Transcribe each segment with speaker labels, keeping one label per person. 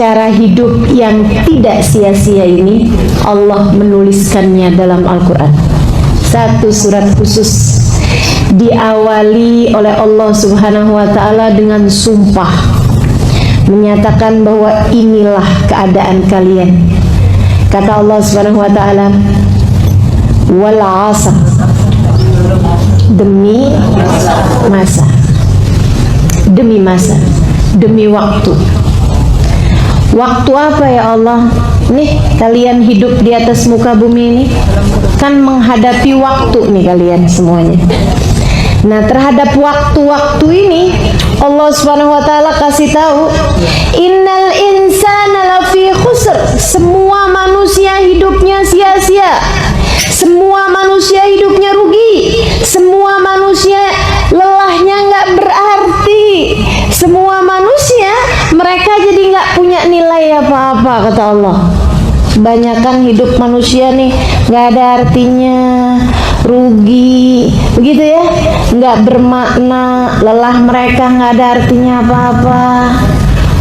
Speaker 1: cara hidup yang tidak sia-sia ini Allah menuliskannya dalam Al-Quran. Satu surat khusus diawali oleh Allah Subhanahu wa ta'ala dengan sumpah, menyatakan bahwa inilah keadaan kalian. Kata Allah Subhanahu wa ta'ala, wal 'asr, demi masa, demi masa, demi waktu. Waktu apa ya Allah? Nih kalian hidup di atas muka bumi ini kan menghadapi waktu nih kalian semuanya. Nah, terhadap waktu-waktu ini Allah Subhanahu wa ta'ala kasih tahu, innal insana lafi khusr. Semua manusia hidupnya sia-sia. Semua manusia hidupnya rugi. Semua manusia lelahnya nggak berarti. Semua manusia mereka jadi nggak punya nilai apa-apa, kata Allah. Kebanyakan hidup manusia nih nggak ada artinya, rugi, begitu ya, nggak bermakna, lelah mereka nggak ada artinya apa-apa.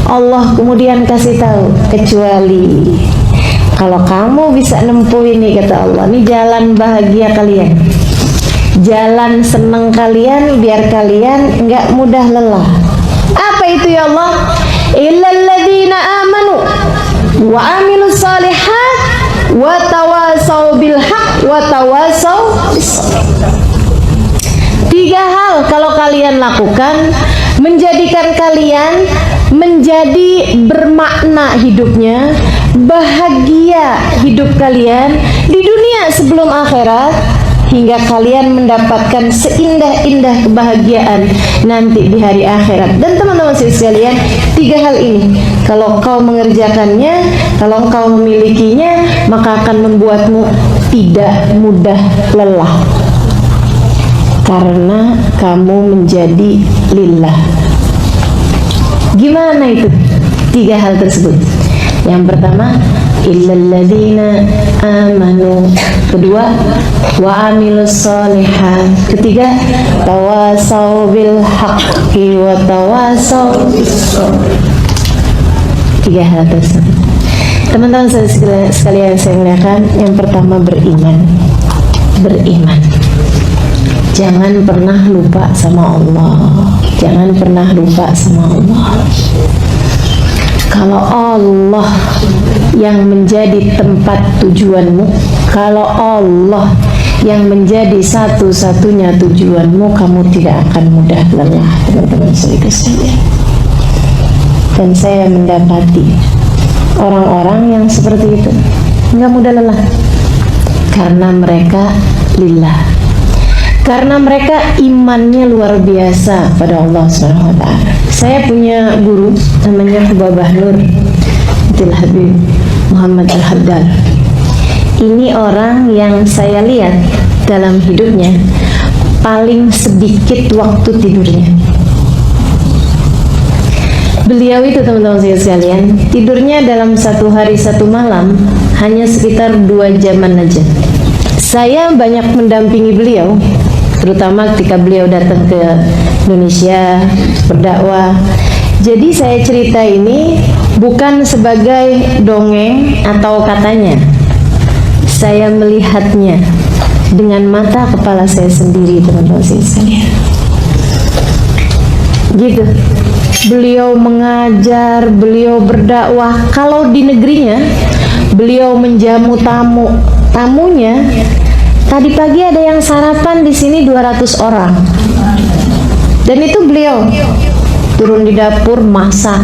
Speaker 1: Allah kemudian kasih tahu, kecuali kalau kamu bisa nempuh ini, kata Allah, ini jalan bahagia kalian, jalan senang kalian, biar kalian nggak mudah lelah. Apa itu ya Allah? Illal ladzina amanu wa amilus shalihat wa tawasau bil haq wa tawasau bis sabr. 3 hal kalau kalian lakukan menjadikan kalian menjadi bermakna hidupnya, bahagia hidup kalian di dunia sebelum akhirat, hingga kalian mendapatkan seindah-indah kebahagiaan nanti di hari akhirat. Dan teman-teman sekalian, 3 hal ini kalau kau mengerjakannya, kalau kau memilikinya, maka akan membuatmu tidak mudah lelah, karena kamu menjadi lillah. Gimana itu 3 hal tersebut? Yang pertama, illalladzina amanu. Kedua, wa amilus shalihat. Ketiga, tawasau bil haqqi wa tawasau bis sabr. 3 hal tersebut. Teman-teman sekalian saya muliakan, yang pertama beriman. Beriman. Jangan pernah lupa sama Allah. Jangan pernah lupa sama Allah. Kalau Allah yang menjadi tempat tujuanmu, kalau Allah yang menjadi satu-satunya tujuanmu, kamu tidak akan mudah lelah, teman-teman sekalian. Dan saya mendapati orang-orang yang seperti itu nggak mudah lelah, karena mereka lillah, karena mereka imannya luar biasa pada Allah Subhanahu wa ta'ala. Saya punya guru namanya Babah Nur Habib Muhammad Al-Haddad. Ini orang yang saya lihat dalam hidupnya paling sedikit waktu tidurnya. Beliau itu, teman-teman sekalian, tidurnya dalam 1 hari 1 malam hanya sekitar 2 jaman aja. Saya banyak mendampingi beliau, terutama ketika beliau datang ke Indonesia berdakwah. Jadi saya cerita ini bukan sebagai dongeng atau katanya, saya melihatnya dengan mata kepala saya sendiri, teman-teman sekalian. Gitu. Beliau mengajar, beliau berdakwah. Kalau di negerinya, beliau menjamu tamunya. Tadi pagi ada yang sarapan di sini 200 orang. Dan itu beliau turun di dapur masak.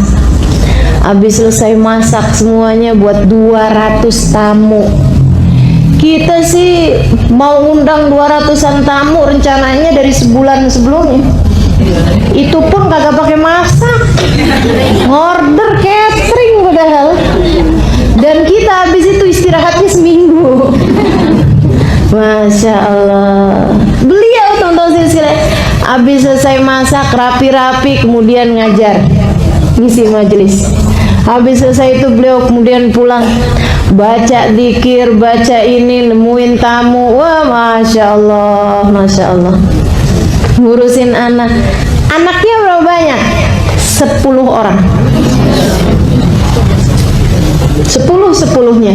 Speaker 1: Habis selesai masak semuanya buat 200 tamu. Kita sih mau undang 200-an tamu rencananya dari sebulan sebelumnya. Itu pun kagak pakai masak, order catering padahal. Dan kita habis itu istirahatnya seminggu. Masya Allah. Beliau, teman-teman sekalian, habis selesai masak rapi-rapi kemudian ngajar, ngisi majelis. Habis selesai itu beliau kemudian pulang, baca zikir, baca ini, nemuin tamu. Wah, Masya Allah, Masya Allah. Ngurusin anak. Anaknya berapa banyak? 10 orang. 10-10-nya.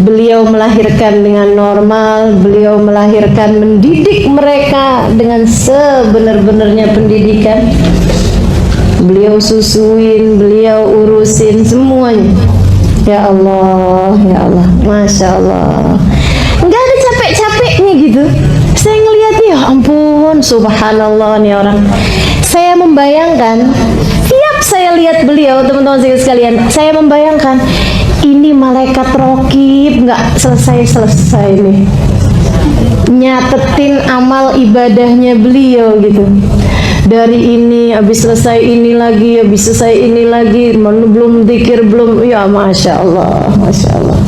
Speaker 1: Beliau melahirkan dengan normal, beliau melahirkan, mendidik mereka dengan sebenar-benarnya pendidikan. Beliau susuin, beliau urusin semuanya. Ya Allah, ya Allah, Masya Allah. Nggak ada capek-capeknya gitu. Saya ngelihatnya, ya ampun, subhanallah nih orang. Saya membayangkan, tiap saya lihat beliau, teman-teman sekalian, saya membayangkan ini malaikat rokib nggak selesai-selesai nih nyatetin amal ibadahnya beliau gitu. Dari ini habis selesai ini lagi, habis selesai ini lagi, belum zikir belum, ya Masya Allah, Masya Allah.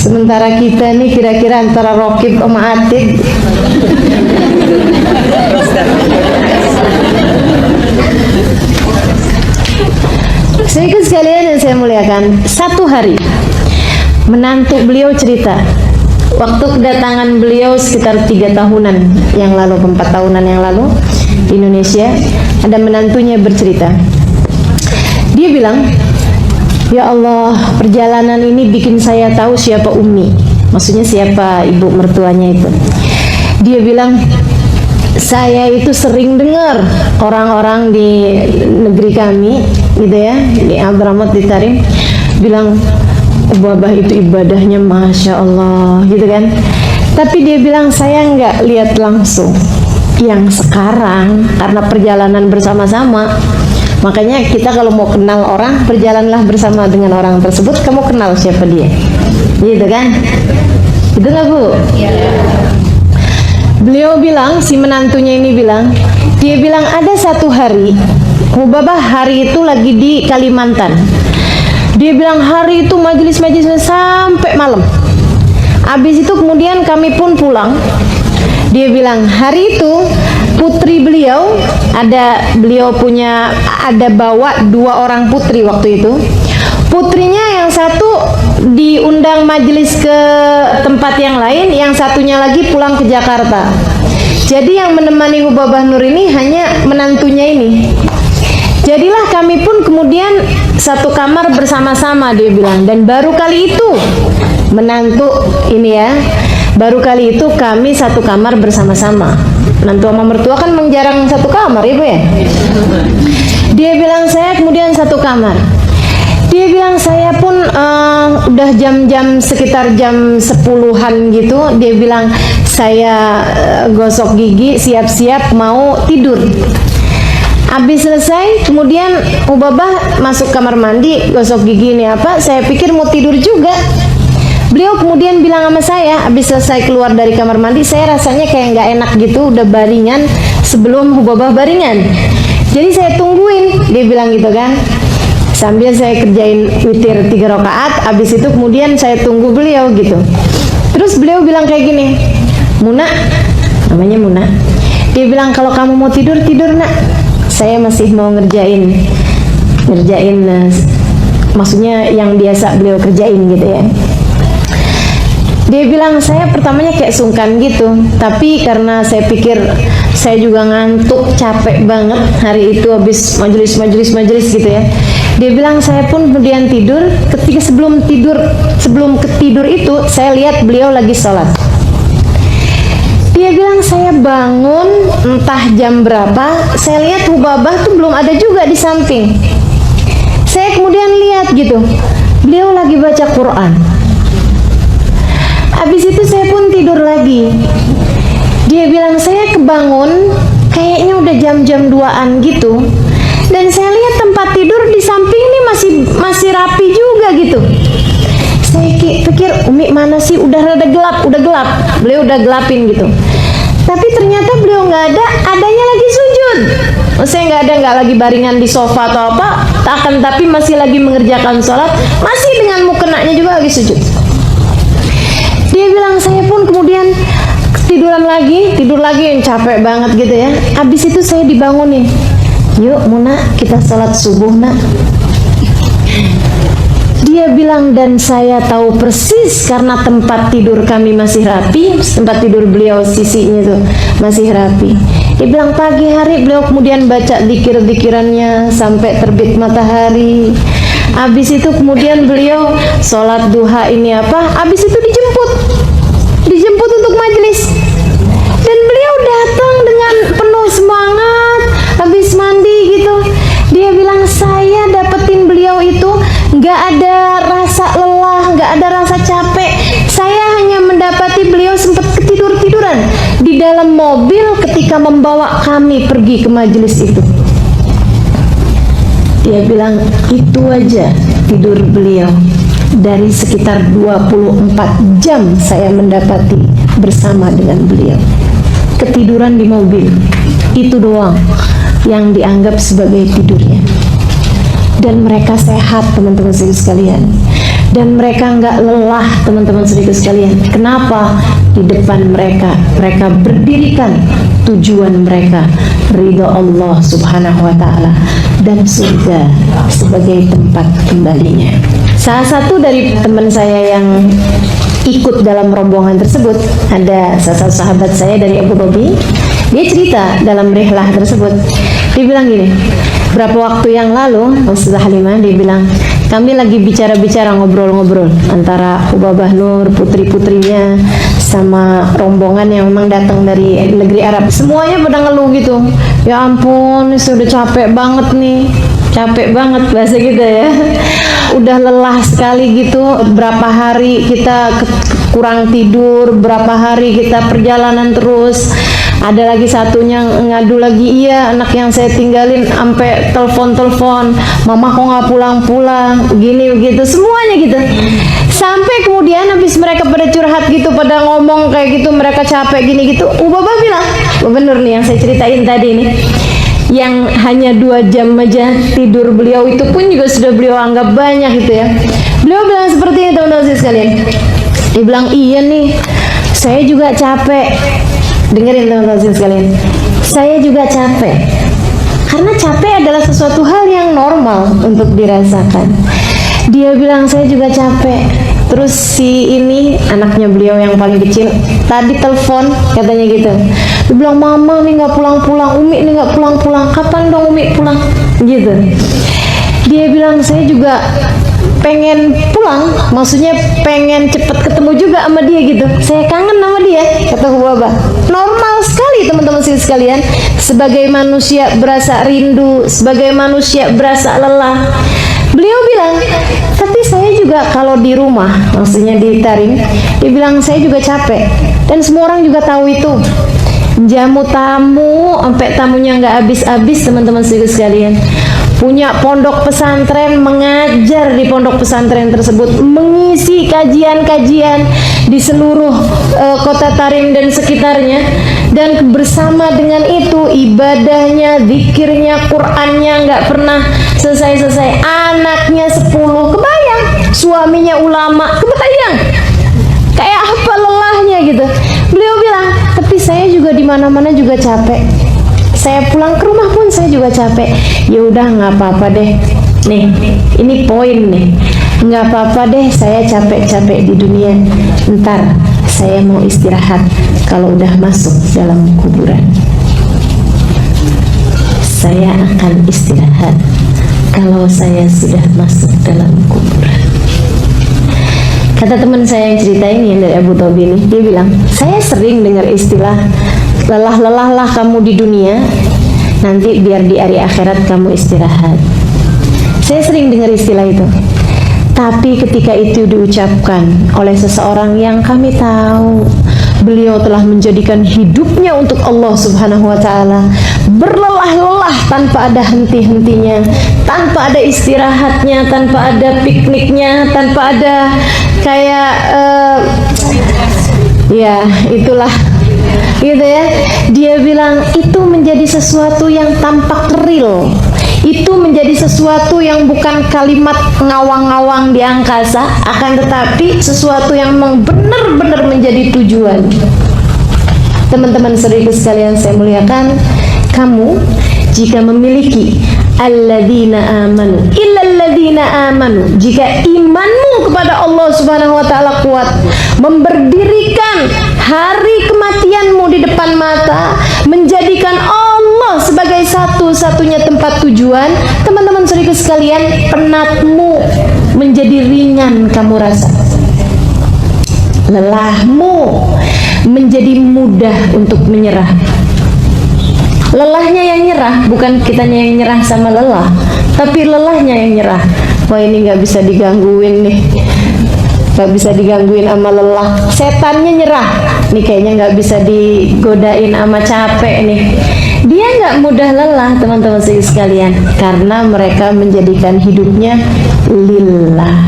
Speaker 1: Sementara kita nih kira-kira antara rokib sama atid. Sedikit sekalian yang saya muliakan, satu hari menantu beliau cerita, waktu kedatangan beliau sekitar 3 tahunan yang lalu, 4 tahunan yang lalu di Indonesia, ada menantunya bercerita. Dia bilang, ya Allah, perjalanan ini bikin saya tahu siapa Umi, maksudnya siapa ibu mertuanya itu. Dia bilang, saya itu sering dengar orang-orang di negeri kami gitu ya, di Abramat, di Tarim, bilang Babah itu ibadahnya Masya Allah gitu kan. Tapi dia bilang saya nggak lihat langsung. Yang sekarang karena perjalanan bersama-sama, makanya kita kalau mau kenal orang, berjalanlah bersama dengan orang tersebut, kamu kenal siapa dia gitu kan. Itu nggak Bu? Iya. Beliau bilang, si menantunya ini bilang, dia bilang ada satu hari, Babah hari itu lagi di Kalimantan. Dia bilang hari itu majelis-majelisnya sampai malam. Habis itu kemudian kami pun pulang. Dia bilang hari itu putri beliau ada bawa 2 orang putri waktu itu. Putrinya yang satu diundang majelis ke tempat yang lain, yang satunya lagi pulang ke Jakarta. Jadi yang menemani Hubabah Nur ini hanya menantunya ini. Jadilah kami pun kemudian satu kamar bersama-sama, dia bilang. Dan baru kali itu menantu ini ya, baru kali itu kami satu kamar bersama-sama. Menantu sama mertua kan jarang satu kamar ya Bu ya. Dia bilang saya kemudian satu kamar. Dia bilang saya pun udah jam-jam sekitar jam 10-an gitu. Dia bilang saya gosok gigi, siap-siap mau tidur. Habis selesai, kemudian Babah masuk kamar mandi, gosok gigi ini apa, saya pikir mau tidur juga. Beliau kemudian bilang sama saya, habis selesai keluar dari kamar mandi, saya rasanya kayak nggak enak gitu, udah baringan sebelum Babah baringan. Jadi saya tungguin, dia bilang gitu kan. Sambil saya kerjain witir 3 rakaat, habis itu kemudian saya tunggu beliau gitu. Terus beliau bilang kayak gini, Muna, namanya Muna. Dia bilang kalau kamu mau tidur, tidur nak. Saya masih mau ngerjain maksudnya yang biasa beliau kerjain gitu ya. Dia bilang saya pertamanya kayak sungkan gitu, tapi karena saya pikir saya juga ngantuk, capek banget hari itu habis majelis gitu ya. Dia bilang saya pun kemudian tidur. Ketika sebelum ketidur itu saya lihat beliau lagi sholat. Dia bilang saya bangun entah jam berapa, saya lihat Babah tuh belum ada juga di samping. Saya kemudian lihat gitu, beliau lagi baca Quran. Habis itu saya pun tidur lagi. Dia bilang saya kebangun, kayaknya udah jam-jam 2-an gitu. Dan saya lihat tempat tidur di samping ini masih rapi juga gitu. Saya pikir Umi mana sih, udah rada gelap, beliau udah gelapin gitu. Tapi ternyata beliau nggak ada, adanya lagi sujud. Saya nggak lagi baringan di sofa atau apa, tapi masih lagi mengerjakan sholat, masih dengan mukenanya juga lagi sujud. Dia bilang saya pun kemudian tidur lagi yang capek banget gitu ya. Habis itu saya dibangunin, yuk Muna kita sholat subuh nak. Dia bilang dan saya tahu persis karena tempat tidur kami masih rapi, tempat tidur beliau sisinya tuh masih rapi. Dia bilang pagi hari beliau kemudian baca zikir-zikirannya sampai terbit matahari. Habis itu kemudian beliau sholat duha ini apa, habis itu dijemput untuk majelis, dan beliau datang dengan penuh semangat. Habis mandi gitu, dia bilang saya dapetin beliau itu nggak ada rasa lelah, nggak ada rasa capek. Saya hanya mendapati beliau sempat ketiduran di dalam mobil ketika membawa kami pergi ke majelis itu. Dia bilang itu aja tidur beliau, dari sekitar 24 jam saya mendapati bersama dengan beliau. Ketiduran di mobil, itu doang yang dianggap sebagai tidurnya. Dan mereka sehat, teman-teman sekalian, dan mereka nggak lelah, teman-teman sekalian. Kenapa? Di depan mereka berdirikan tujuan mereka, ridha Allah subhanahu wa ta'ala dan surga sebagai tempat kembalinya. Salah satu dari teman saya yang ikut dalam rombongan tersebut, ada salah satu sahabat saya dari Abu Dhabi. Dia cerita dalam rihlah tersebut, dia bilang gini, berapa waktu yang lalu Ustazah Halimah, dia bilang kami lagi bicara-bicara, ngobrol-ngobrol antara Hubabah Nur, putri-putrinya, sama rombongan yang memang datang dari negeri Arab. Semuanya pada ngeluh gitu, ya ampun sudah capek banget nih, capek banget bahasa kita ya, udah lelah sekali gitu, berapa hari kita kurang tidur, berapa hari kita perjalanan terus. Ada lagi satunya ngadu lagi, iya anak yang saya tinggalin sampai telepon, mama kok nggak pulang-pulang, gini begitu, semuanya gitu. Sampai kemudian habis mereka pada curhat gitu, pada ngomong kayak gitu, mereka capek gini gitu, Ubaba bilang, bener nih yang saya ceritain tadi nih, yang hanya 2 jam aja tidur beliau itu pun juga sudah beliau anggap banyak gitu ya. Beliau bilang seperti ini, teman-teman sekalian. Dia bilang, iya nih, saya juga capek. Dengerin teman-teman sekalian, saya juga capek. Karena capek adalah sesuatu hal yang normal untuk dirasakan. Dia bilang saya juga capek. Terus si ini anaknya beliau yang paling kecil tadi telepon katanya gitu. Dia bilang mama nih nggak pulang-pulang, Umi nih nggak pulang-pulang. Kapan dong Umi pulang? Gitu. Dia bilang saya juga pengen pulang, maksudnya pengen cepet ketemu juga sama dia gitu. Saya kangen sama dia, kata Hubaba. Normal sekali teman-teman sekalian, sebagai manusia berasa rindu, sebagai manusia berasa lelah. Beliau bilang, tapi saya juga kalau di rumah, maksudnya di Tarim, dia bilang saya juga capek, dan semua orang juga tahu itu. Jamu tamu, sampai tamunya nggak habis-habis teman-teman sekalian. Punya pondok pesantren, mengajar di pondok pesantren tersebut, mengisi kajian-kajian di seluruh kota Tarim dan sekitarnya, dan bersama dengan itu ibadahnya, zikirnya, Qur'annya nggak pernah selesai-selesai. Anaknya 10, kebayang, suaminya ulama, kebayang kayak apa lelahnya gitu. Beliau bilang, tapi saya juga di mana-mana juga capek. Saya pulang ke rumah pun saya juga capek. Ya udah nggak apa-apa deh. Nih, ini poin nih. Nggak apa-apa deh, saya capek-capek di dunia. Ntar saya mau istirahat kalau udah masuk dalam kuburan. Saya akan istirahat kalau saya sudah masuk dalam kuburan. Kata teman saya yang cerita ini yang dari Abu Dhabi ini, dia bilang, saya sering dengar istilah lelah-lelahlah kamu di dunia, nanti biar di hari akhirat kamu istirahat. Saya sering dengar istilah itu. Tapi ketika itu diucapkan oleh seseorang yang kami tahu beliau telah menjadikan hidupnya untuk Allah subhanahu wa ta'ala, berlelah-lelah tanpa ada henti-hentinya, tanpa ada istirahatnya, tanpa ada pikniknya, tanpa ada kayak ya itulah gitu ya. Dia bilang itu menjadi sesuatu yang tampak real, itu menjadi sesuatu yang bukan kalimat ngawang-ngawang di angkasa, akan tetapi sesuatu yang memang benar-benar menjadi tujuan. Teman-teman saudaraku sekalian saya muliakan, kamu jika memiliki alladzina amanu illalladzina amanu, jika imanmu kepada Allah subhanahu wa ta'ala kuat, memberdirikan hari kematianmu di depan mata, menjadikan Allah sebagai sebagai satu-satunya tempat tujuan, teman-teman saudara sekalian, penatmu menjadi ringan kamu rasa. Lelahmu menjadi mudah untuk menyerah. Lelahnya yang nyerah, bukan kitanya yang nyerah sama lelah, tapi lelahnya yang nyerah. Wah, ini nggak bisa digangguin nih, nggak bisa digangguin sama lelah. Setannya nyerah, nih kayaknya nggak bisa digodain sama capek nih. Dia nggak mudah lelah, teman-teman sekalian, karena mereka menjadikan hidupnya lillah.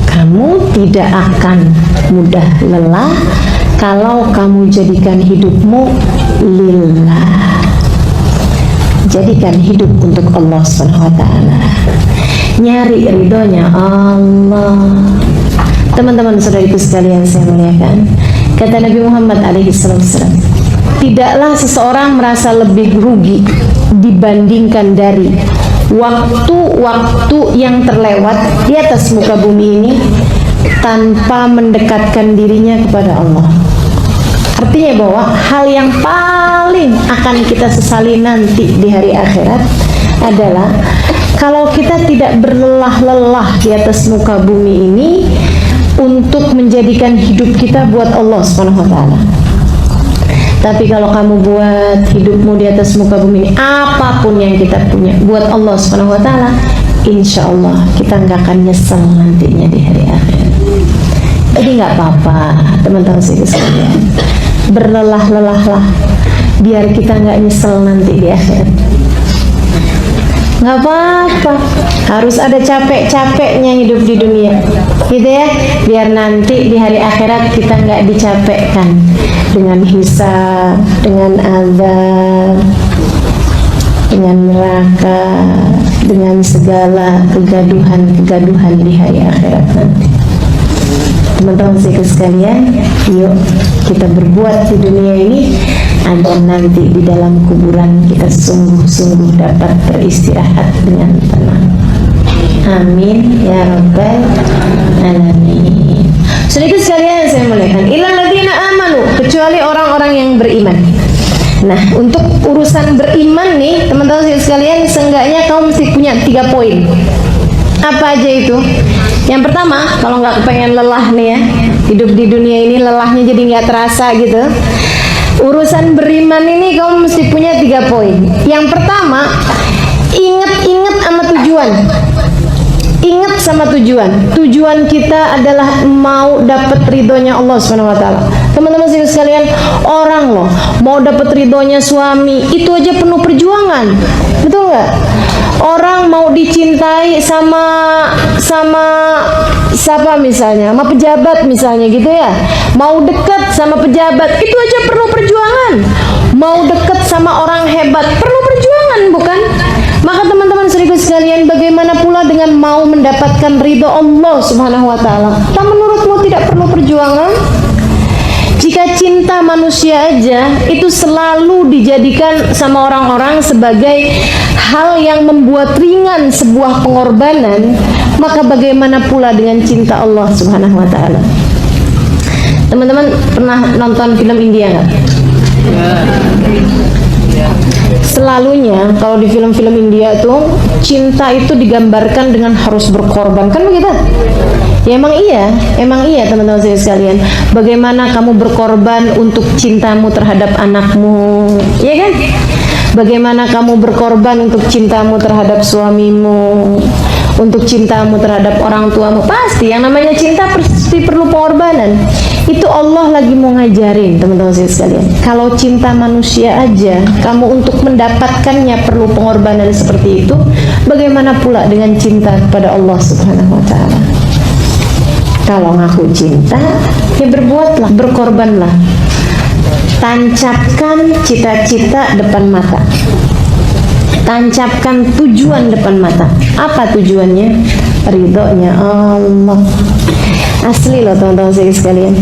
Speaker 1: Kamu tidak akan mudah lelah kalau kamu jadikan hidupmu lillah. Jadikan hidup untuk Allah SWT. Nyari ridhonya Allah. Teman-teman saudariku sekalian saya muliakan, kata Nabi Muhammad SAW, tidaklah seseorang merasa lebih rugi dibandingkan dari waktu-waktu yang terlewat di atas muka bumi ini tanpa mendekatkan dirinya kepada Allah. Artinya bahwa hal yang paling akan kita sesali nanti di hari akhirat adalah kalau kita tidak berlelah-lelah di atas muka bumi ini untuk menjadikan hidup kita buat Allah SWT. Tapi kalau kamu buat hidupmu di atas muka bumi ini, apapun yang kita punya buat Allah SWT, insya Allah kita nggak akan nyesel nantinya di hari akhirat. Jadi nggak apa-apa, teman-teman sekalian, berlelah-lelahlah biar kita nggak nyesel nanti di akhirat. Nggak apa-apa, harus ada capek-capeknya hidup di dunia, gitu ya, biar nanti di hari akhirat kita nggak dicapekkan dengan hisab, dengan azab, dengan neraka, dengan segala kegaduhan-kegaduhan di hari akhirat nanti. Teman-teman sekalian, yuk kita berbuat di dunia ini agar nanti di dalam kuburan kita sungguh-sungguh dapat beristirahat dengan tenang. Amin ya rabbal alamin. Saudara sekalian saya muliakan, illal ladzina amanu, kecuali orang-orang yang beriman. Nah, untuk urusan beriman nih, teman-teman sekalian, seenggaknya kamu mesti punya 3 poin. Apa aja itu? Yang pertama, kalau nggak kepengen lelah nih ya, hidup di dunia ini lelahnya jadi nggak terasa gitu. Urusan beriman ini kamu mesti punya 3 poin. Yang pertama, ingat sama tujuan. Ingat sama tujuan. Tujuan kita adalah mau dapat ridhonya Allah SWT. Teman-teman sekalian, orang loh mau dapat ridhonya suami itu aja penuh perjuangan, betul nggak? Orang mau dicintai sama siapa misalnya, sama pejabat misalnya gitu ya, mau dekat sama pejabat itu aja perlu perjuangan. Mau dekat sama orang hebat perlu perjuangan, bukan? Maka teman-teman sekalian, bagaimana pula dengan mau mendapatkan ridho Allah Subhanahu wa taala? Tak menurutmu tidak perlu perjuangan? Jika cinta manusia aja itu selalu dijadikan sama orang-orang sebagai hal yang membuat ringan sebuah pengorbanan, maka bagaimana pula dengan cinta Allah Subhanahu wa taala? Teman-teman pernah nonton film India nggak? Selalunya kalau di film-film India tuh cinta itu digambarkan dengan harus berkorban, kan begitu? Ya emang iya teman-teman sekalian. Bagaimana kamu berkorban untuk cintamu terhadap anakmu, ya kan? Bagaimana kamu berkorban untuk cintamu terhadap suamimu, untuk cintamu terhadap orang tuamu. Pasti yang namanya cinta pasti perlu pengorbanan. Itu Allah lagi mau ngajarin teman-teman sekalian. Kalau cinta manusia aja kamu untuk mendapatkannya perlu pengorbanan seperti itu, bagaimana pula dengan cinta kepada Allah Subhanahu wa taala? Kalau ngaku cinta, ya berbuatlah, berkorbanlah. Tancapkan cita-cita depan mata. Tancapkan tujuan depan mata. Apa tujuannya? Ridhonya Allah. Asli loh teman-teman sekalian.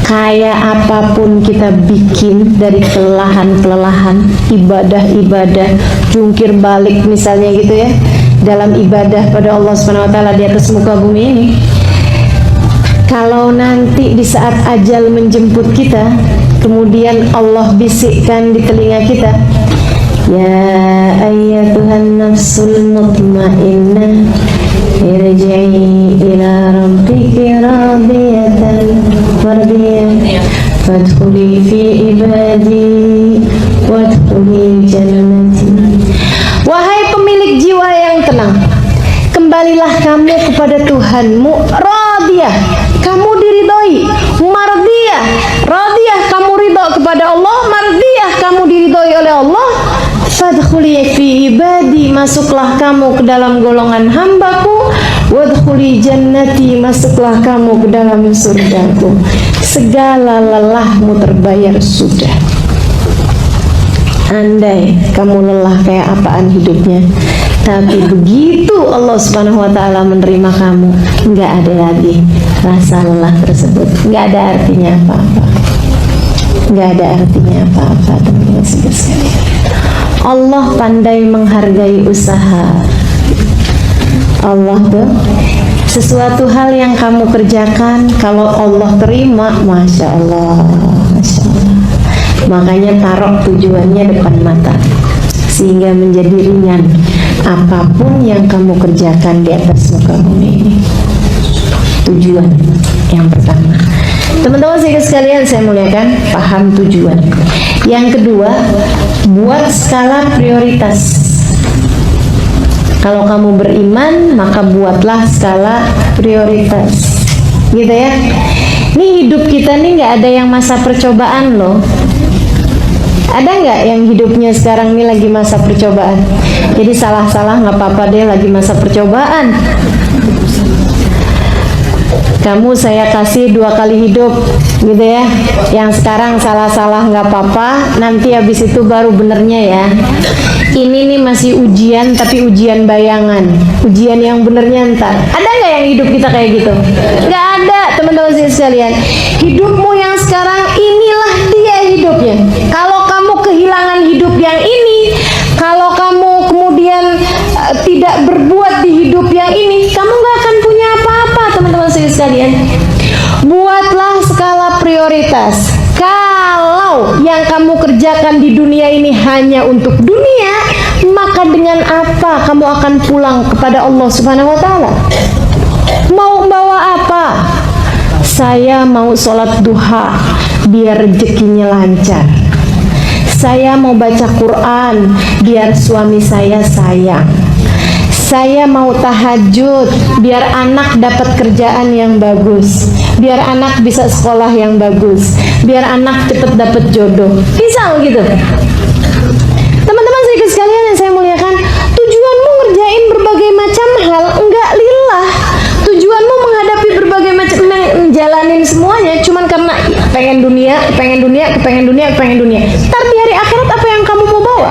Speaker 1: Kayak apapun kita bikin dari kelelahan-kelelahan, ibadah-ibadah, jungkir balik misalnya gitu ya, dalam ibadah pada Allah Subhanahu wa taala di atas muka bumi ini. Kalau nanti di saat ajal menjemput kita, kemudian Allah bisikkan di telinga kita, ya ayyatuhan nafsul mutmainnah irji'i ila rabbiki radiyatan mardiyah fadkhuli fi ibadi wadkhuli jannati. Wahai pemilik jiwa yang tenang, kembalilah kamu kepada Tuhanmu. Radiyah, kamu diridhoi. Mardiyah, radiyah, kamu ridho kepada Allah. Mardiyah, kamu diridhoi oleh Allah. Fadkhuli fi ibadi, masuklah kamu ke dalam golongan hambaku. Wadkhuli jannati, masuklah kamu ke dalam surgaku. Segala lelahmu terbayar sudah. Andai kamu lelah kayak apaan hidupnya, tapi begitu Allah Subhanahu wa ta'ala menerima kamu, nggak ada lagi rasa lelah tersebut, nggak ada artinya apa-apa, nggak ada artinya apa-apa, teman-teman sekalian. Allah pandai menghargai usaha. Allah tuh sesuatu hal yang kamu kerjakan, kalau Allah terima, masya Allah, masya Allah. Makanya taruh tujuannya depan mata, sehingga menjadi ringan apapun yang kamu kerjakan di atas muka bumi ini. Tujuan yang pertama, teman-teman sekalian saya muliakan, paham tujuan. Yang kedua, buat skala prioritas. Kalau kamu beriman, maka buatlah skala prioritas, gitu ya. Ini hidup kita nih nggak ada yang masa percobaan loh. Ada nggak yang hidupnya sekarang ini lagi masa percobaan? Jadi salah-salah nggak apa-apa deh, lagi masa percobaan. Kamu saya kasih 2 kali hidup, gitu ya. Yang sekarang salah-salah nggak apa-apa, nanti habis itu baru benernya ya. Ini nih masih ujian, tapi ujian bayangan. Ujian yang benernya ntar. Ada nggak yang hidup kita kayak gitu? Nggak ada, teman-teman sekalian. Hidupmu yang sekarang inilah dia hidupnya. Kalau kamu kehilangan hidup yang ini, kalau kamu kemudian tidak berbuat di hidup yang ini, kamu nggak akan punya apa-apa, teman-teman sekalian. Buatlah skala prioritas. Kalau yang kamu kerjakan di dunia ini hanya untuk dunia, maka dengan apa kamu akan pulang kepada Allah Subhanahu wa ta'ala? Mau bawa apa? Saya mau sholat duha biar rezekinya lancar. Saya mau baca Quran biar suami saya sayang. Saya mau tahajud biar anak dapat kerjaan yang bagus, biar anak bisa sekolah yang bagus, biar anak cepet dapat jodoh. Bisa gitu. Teman-teman sekalian yang saya muliakan, tujuanmu ngerjain berbagai macam hal enggak lillah. Tujuanmu menghadapi berbagai macam, menjalanin semuanya cuman karena pengen dunia, pengen dunia, pengen dunia, pengen dunia. Ntar di hari akhirat apa yang kamu mau bawa?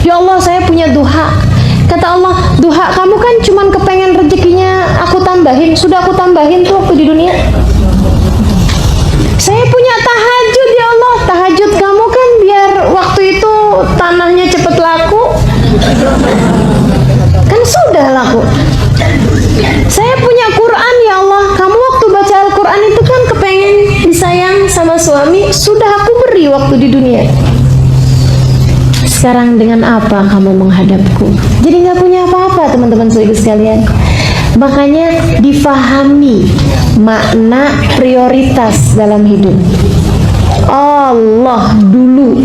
Speaker 1: Ya Allah, saya punya duha. Kata Allah, duha kamu kan cuman kepengen rezekinya aku tambahin. Sudah aku tambahin tuh waktu di dunia. Saya punya tahajud, ya Allah. Tahajud kamu kan biar waktu itu tanahnya cepet laku. Kan sudah laku. Saya punya Quran, ya Allah. Kamu waktu baca Al-Quran itu kan kepengen disayang sama suami. Sudah aku beri waktu di dunia. Sekarang dengan apa kamu menghadapku? Jadi nggak punya apa-apa, teman-teman sekalian. Makanya difahami makna prioritas dalam hidup. Allah dulu.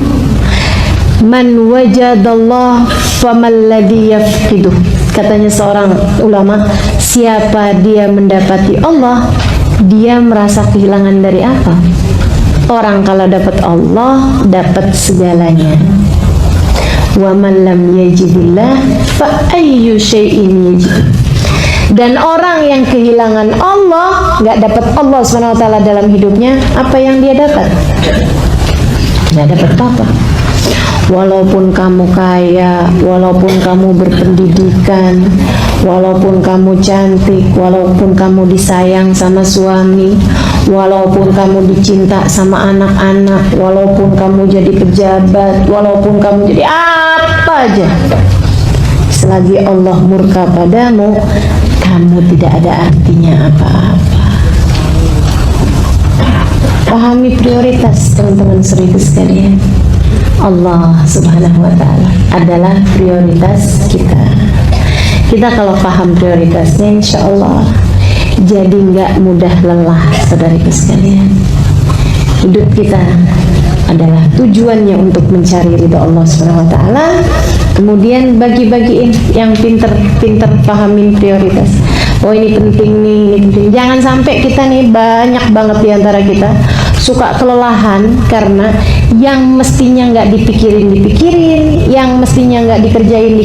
Speaker 1: Man wajadallah famalladhi yafqiduh. Katanya seorang ulama, siapa dia mendapati Allah, dia merasa kehilangan dari apa? Orang kalau dapat Allah, dapat segalanya. Wa man lam yajidillah fa ayyu syai'in yajid. Dan orang yang kehilangan Allah, nggak dapat Allah SWT dalam hidupnya, apa yang dia dapat? Nggak dapat apa-apa. Walaupun kamu kaya, walaupun kamu berpendidikan, walaupun kamu cantik, walaupun kamu disayang sama suami, walaupun kamu dicinta sama anak-anak, walaupun kamu jadi pejabat, walaupun kamu jadi apa aja, selagi Allah murka padamu, kamu tidak ada artinya apa-apa. Pahami prioritas teman-teman seribu sekalian. Allah Subhanahu wa Ta'ala adalah prioritas kita. Kita kalau paham prioritasnya, insya Allah jadi nggak mudah lelah, saudariku sekalian. Hidup kita adalah tujuannya untuk mencari ridha Allah Subhanahu wa Ta'ala. Kemudian bagi-bagiin yang pinter-pinter pahamin prioritas. Oh ini penting nih, ini penting. Jangan sampai kita nih, banyak banget diantara kita suka kelelahan karena yang mestinya nggak dipikirin, yang mestinya nggak dikerjain.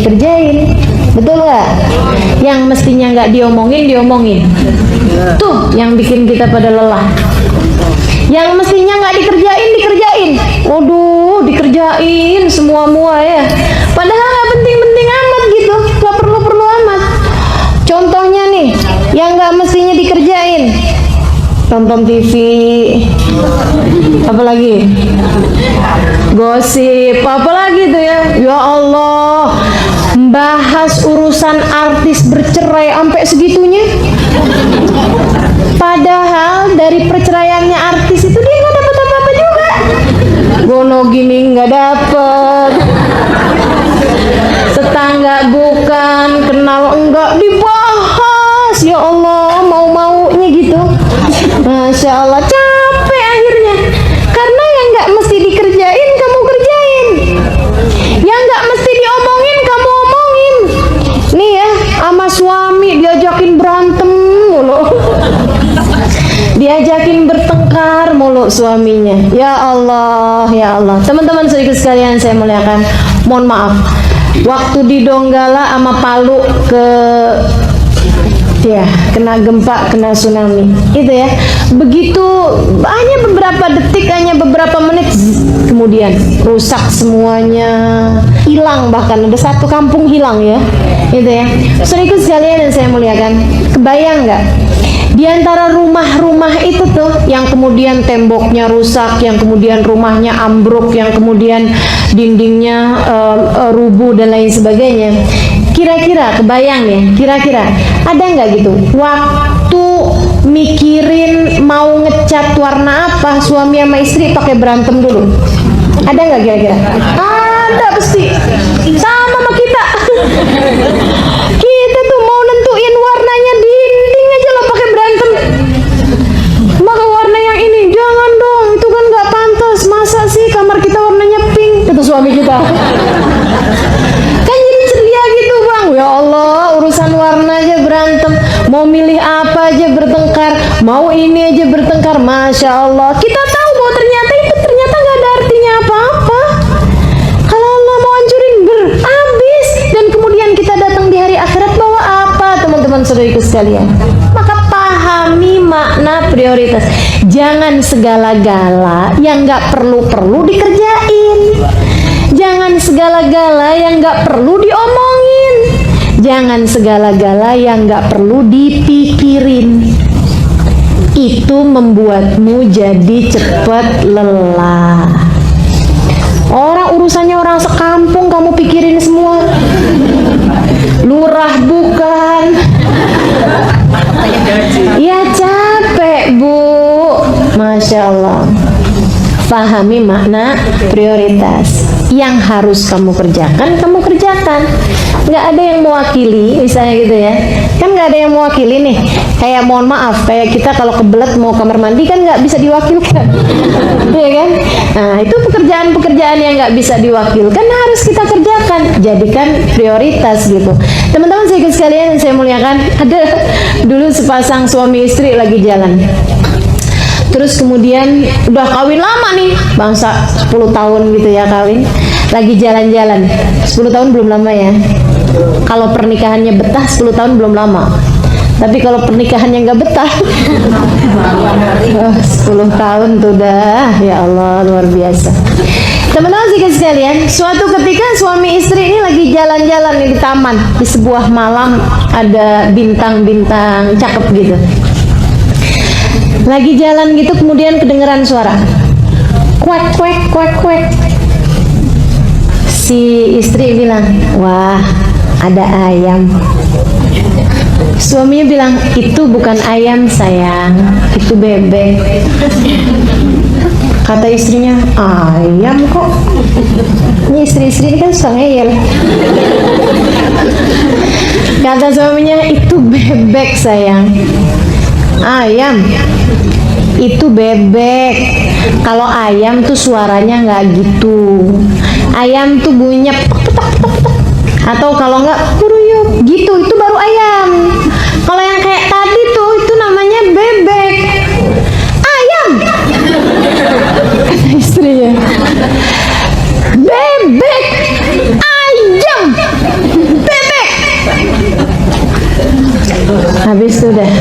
Speaker 1: Betul nggak? Yang mestinya nggak diomongin. Tuh yang bikin kita pada lelah. Yang mestinya nggak dikerjain. Waduh, dikerjain semua ya. Padahal nggak penting-penting amat gitu, nggak perlu-perlu amat. Contohnya nih, yang nggak mestinya dikerjain, nonton TV, apalagi gosip, apalagi tuh ya. Ya Allah, bahas urusan artis bercerai sampai segitunya. Padahal dari perceraiannya artis itu dia nggak dapat apa-apa juga. Gono gini nggak dapet, tetangga bukan, kenal enggak, dibahas. Ya Allah, mau-maunya gitu. Masya Allah, capek akhirnya. Karena yang nggak mesti dikerjain kamu kerjain, yang nggak mesti diomongin kamu omongin. Nih ya, sama suami diajakin berantem mulu, diajakin bertengkar mulu suaminya. Ya Allah, ya Allah. Teman-teman sedikit sekalian saya muliakan, mohon maaf, waktu di Donggala sama Palu kena gempa, kena tsunami itu ya, begitu hanya beberapa detik, hanya beberapa menit, kemudian rusak semuanya, hilang, bahkan ada satu kampung hilang ya, itu ya. Saudaraku sekalian yang saya muliakan, kebayang nggak di antara rumah-rumah itu tuh yang kemudian temboknya rusak, yang kemudian rumahnya ambruk, yang kemudian dindingnya rubuh dan lain sebagainya. Kira-kira kebayang ya, kira-kira ada nggak gitu waktu mikirin mau ngecat warna apa, suami sama istri pakai berantem dulu? Ada nggak kira-kira? Ada pasti, sama kita. Kita tuh mau nentuin warnanya dinding aja lo pakai berantem. Maka warna yang ini jangan dong, itu kan nggak pantas. Masa sih kamar kita warnanya pink? Itu suami kita. Kan jadi ceria gitu bang. Ya Allah, urusan warna aja berantem, mau milih apa aja bertengkar, mau ini aja bertengkar. Masya Allah, kita tahu bahwa ternyata itu nggak ada artinya apa-apa. Kalau Allah mau hancurin habis, dan kemudian kita datang di hari akhirat bawa apa, teman-teman saudariku sekalian? Maka pahami makna prioritas. Jangan segala-gala yang nggak perlu dikerjain. Jangan segala-gala yang nggak perlu diomongin. Jangan segala-gala yang nggak perlu dipikirin. Itu membuatmu jadi cepat lelah. Orang urusannya orang sekampung kamu pikirin semua. Lurah bukan. Ya capek bu. Masya Allah. Pahami makna prioritas. Yang harus kamu kerjakan, kamu kerjakan. Nggak ada yang mewakili, misalnya gitu ya. Kan nggak ada yang mewakili nih. Kayak mohon maaf, kayak kita kalau kebelet mau kamar mandi kan nggak bisa diwakilkan. Iya kan? Nah itu pekerjaan-pekerjaan yang nggak bisa diwakilkan harus kita kerjakan. Jadikan prioritas gitu. Teman-teman sekalian yang saya muliakan, ada dulu sepasang suami istri lagi jalan. Terus kemudian udah kawin lama nih, bangsa 10 tahun gitu ya kawin, lagi jalan-jalan. 10 tahun belum lama ya. Kalau pernikahannya betah 10 tahun belum lama. Tapi kalau pernikahannya nggak betah 10 tahun tuh dah, ya Allah luar biasa. Teman-teman sekalian, suatu ketika suami istri ini lagi jalan-jalan di taman, di sebuah malam ada bintang-bintang cakep gitu. Lagi jalan gitu kemudian kedengeran suara kuek kuek kuek kuek. Si istri bilang, wah ada ayam. Suaminya bilang, itu bukan ayam sayang, itu bebek. Kata istrinya, ayam kok. Ini istri-istri ini kan suka ngeyel. Kata suaminya, itu bebek sayang. Ayam itu bebek. Kalau ayam tuh suaranya nggak gitu. Ayam tuh bunyinya petak-petak-petak. Atau kalau nggak kuruyuk gitu, itu baru ayam. Kalau yang kayak tadi tuh itu namanya bebek. Ayam. Kata istrinya, bebek, ayam, bebek. Habis itu udah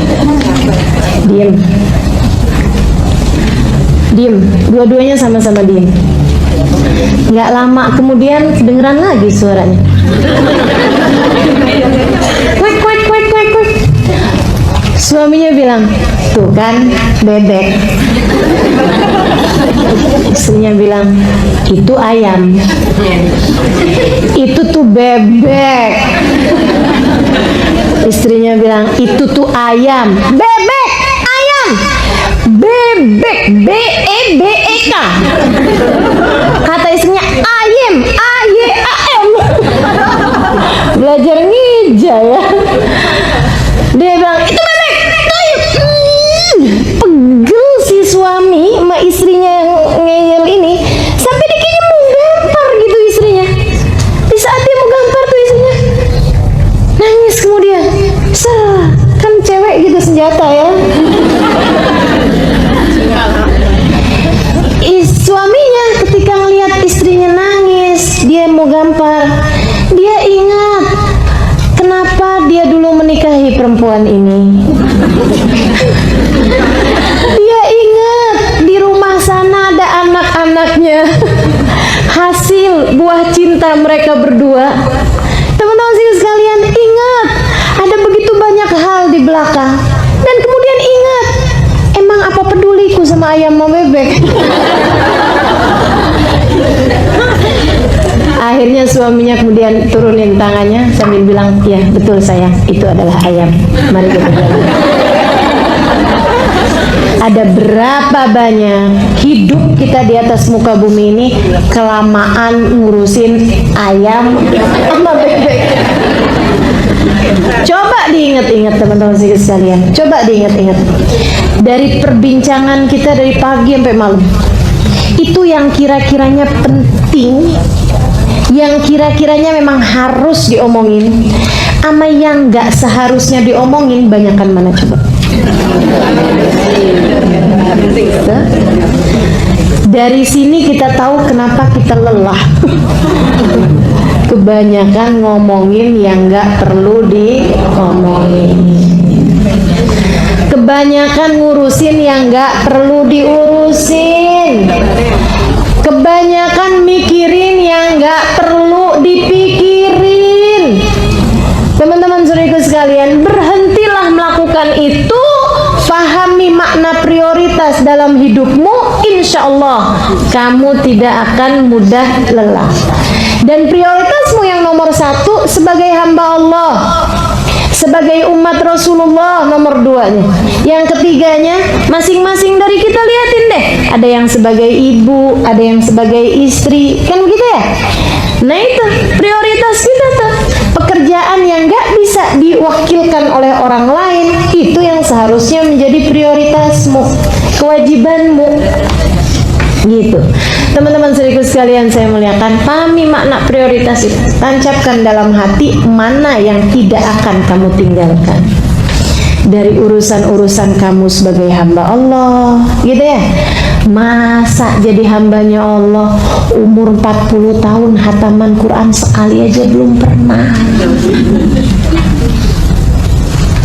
Speaker 1: diem, dua-duanya sama-sama diem. Nggak lama kemudian kedengeran lagi suaranya, kwek kwek kwek kwek kwek. Suaminya bilang, tuh kan bebek. Istrinya bilang, itu ayam. Itu tuh bebek. Istrinya bilang, itu tuh ayam. Bebek, ayam, bebek, B-E-B-E-K. Kata istrinya, ayam, A-Y-A-M. Belajar ngija ya. Dia bilang, itu bebek, ayam. Pegel si suami sama istrinya yang ngeyel ini, sampai dia kayaknya mau gampar gitu istrinya. Di saat dia mau gampar tuh istrinya nangis kemudian. Kan cewek gitu senjata ya. Suaminya ketika ngelihat istrinya nangis, dia mau gampar, dia ingat kenapa dia dulu menikahi perempuan ini. Dia ingat di rumah sana ada anak-anaknya, hasil buah cinta mereka berdua. Teman-teman sekalian, ingat ada begitu banyak hal di belakang. Dan kemudian ingat, emang apa peduliku sama ayam sama bebek? Akhirnya suaminya kemudian turunin tangannya sambil bilang, ya betul sayang, itu adalah ayam. Mari kita jalan. Ada berapa banyak hidup kita di atas muka bumi ini kelamaan ngurusin ayam sama bebek. Coba diingat-ingat teman-teman sekalian, coba diingat-ingat dari perbincangan kita dari pagi sampai malam, itu yang kira-kiranya penting, yang kira-kiranya memang harus diomongin, sama yang nggak seharusnya diomongin, banyakan mana coba? Dari sini kita tahu kenapa kita lelah. Kebanyakan ngomongin yang nggak perlu diomongin. Kebanyakan ngurusin yang nggak perlu diurusin. Kebanyakan mikirin yang nggak perlu dipikirin. Teman-teman saudaraku sekalian, berhentilah melakukan itu. Pahami makna prioritas dalam hidupmu, insya Allah kamu tidak akan mudah lelah. Dan prioritasmu yang nomor satu sebagai hamba Allah, sebagai umat Rasulullah, nomor duanya. Yang ketiganya, masing-masing dari kita liatin deh, ada yang sebagai ibu, ada yang sebagai istri, kan begitu ya? Nah itu prioritas kita tuh. Pekerjaan yang gak bisa diwakilkan oleh orang lain, itu yang seharusnya menjadi prioritasmu, kewajibanmu, gitu. Teman-teman saudaraku sekalian saya muliakan, pahami makna prioritas itu, tancapkan dalam hati mana yang tidak akan kamu tinggalkan dari urusan-urusan kamu sebagai hamba Allah, gitu ya. Masa jadi hambanya Allah umur 40 tahun hataman Quran sekali aja belum pernah?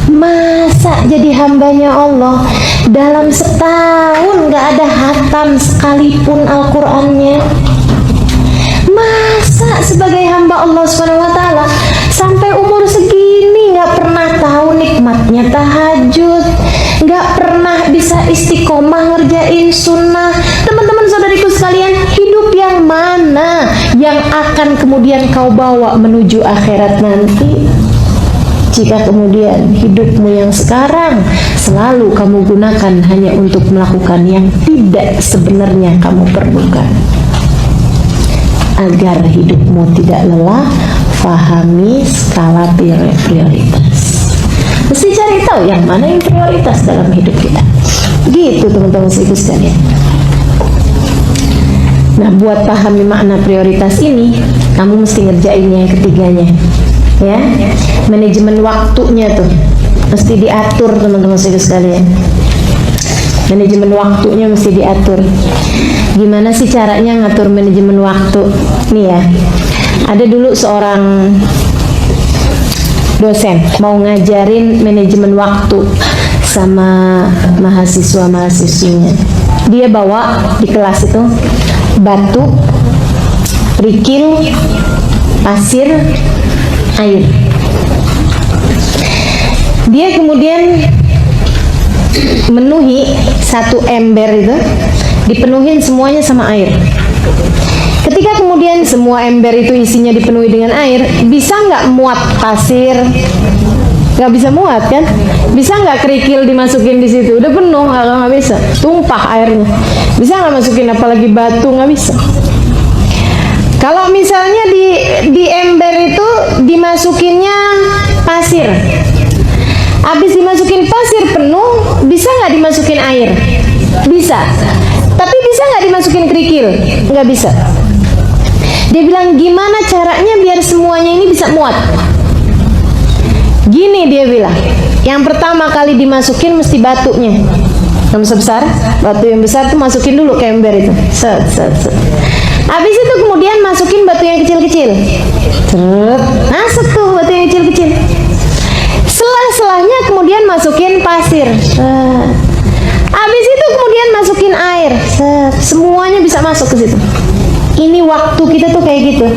Speaker 1: Masa jadi hambanya Allah dalam setahun gak ada hatam sekalipun Al-Qurannya? Masa sebagai hamba Allah SWT sampai umur segini gak pernah tahu nikmatnya tahajud, gak pernah bisa istiqomah ngerjain sunnah? Teman-teman saudariku sekalian, hidup yang mana yang akan kemudian kau bawa menuju akhirat nanti? jika kemudian hidupmu yang sekarang selalu kamu gunakan hanya untuk melakukan yang tidak sebenarnya kamu perlukan? Agar hidupmu tidak lelah, pahami skala prioritas. Mesti cari tahu yang mana yang prioritas dalam hidup kita. Gitu teman-teman sekalian. Nah, buat pahami makna prioritas ini, kamu mesti ngerjainnya yang ketiganya. Ya, manajemen waktunya tuh mesti diatur teman-teman sekalian. Manajemen waktunya mesti diatur. Gimana sih caranya ngatur manajemen waktu? Nih ya, ada dulu seorang dosen mau ngajarin manajemen waktu sama mahasiswa-mahasiswinya. Dia bawa di kelas itu batu, kerikil, pasir, air. Dia kemudian menuhi satu ember itu, dipenuhin semuanya sama air. Ketika kemudian semua ember itu isinya dipenuhi dengan air, bisa nggak muat pasir? Nggak bisa muat kan? Bisa nggak kerikil dimasukin di situ? Udah penuh, nggak bisa. Tumpah airnya. Bisa nggak masukin apalagi batu? Nggak bisa. Kalau misalnya di ember itu dimasukinnya pasir, habis dimasukin pasir penuh, bisa nggak dimasukin air? Bisa. Tapi bisa nggak dimasukin kerikil? Nggak bisa. Dia bilang, gimana caranya biar semuanya ini bisa muat? Gini dia bilang, yang pertama kali dimasukin mesti batunya. Yang besar, batu yang besar tuh masukin dulu ke ember itu. Set. Habis itu kemudian masukin batu yang kecil-kecil. Masuk tuh batu yang kecil-kecil. Selah-selahnya kemudian masukin pasir. Habis itu kemudian masukin air. Semuanya bisa masuk ke situ. Ini waktu kita tuh kayak gitu,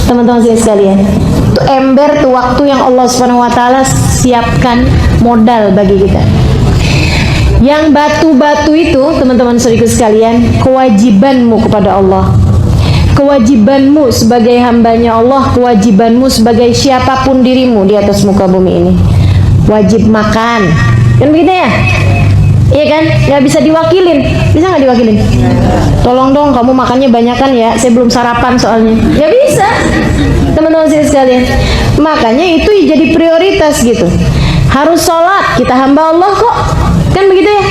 Speaker 1: teman-teman sekalian. Itu ember tuh waktu yang Allah Subhanahu wa taala siapkan modal bagi kita. Yang batu-batu itu, teman-teman sekalian, kewajibanmu kepada Allah. Kewajibanmu sebagai hambanya Allah, kewajibanmu sebagai siapapun dirimu di atas muka bumi ini. Wajib makan. Kan begitu ya? Iya kan? Nggak bisa diwakilin. Bisa nggak diwakilin? Tolong dong kamu makannya banyakan ya, saya belum sarapan soalnya. Nggak bisa, teman-teman sekalian. Makanya itu jadi prioritas gitu. Harus sholat, kita hamba Allah kok. Kan begitu ya?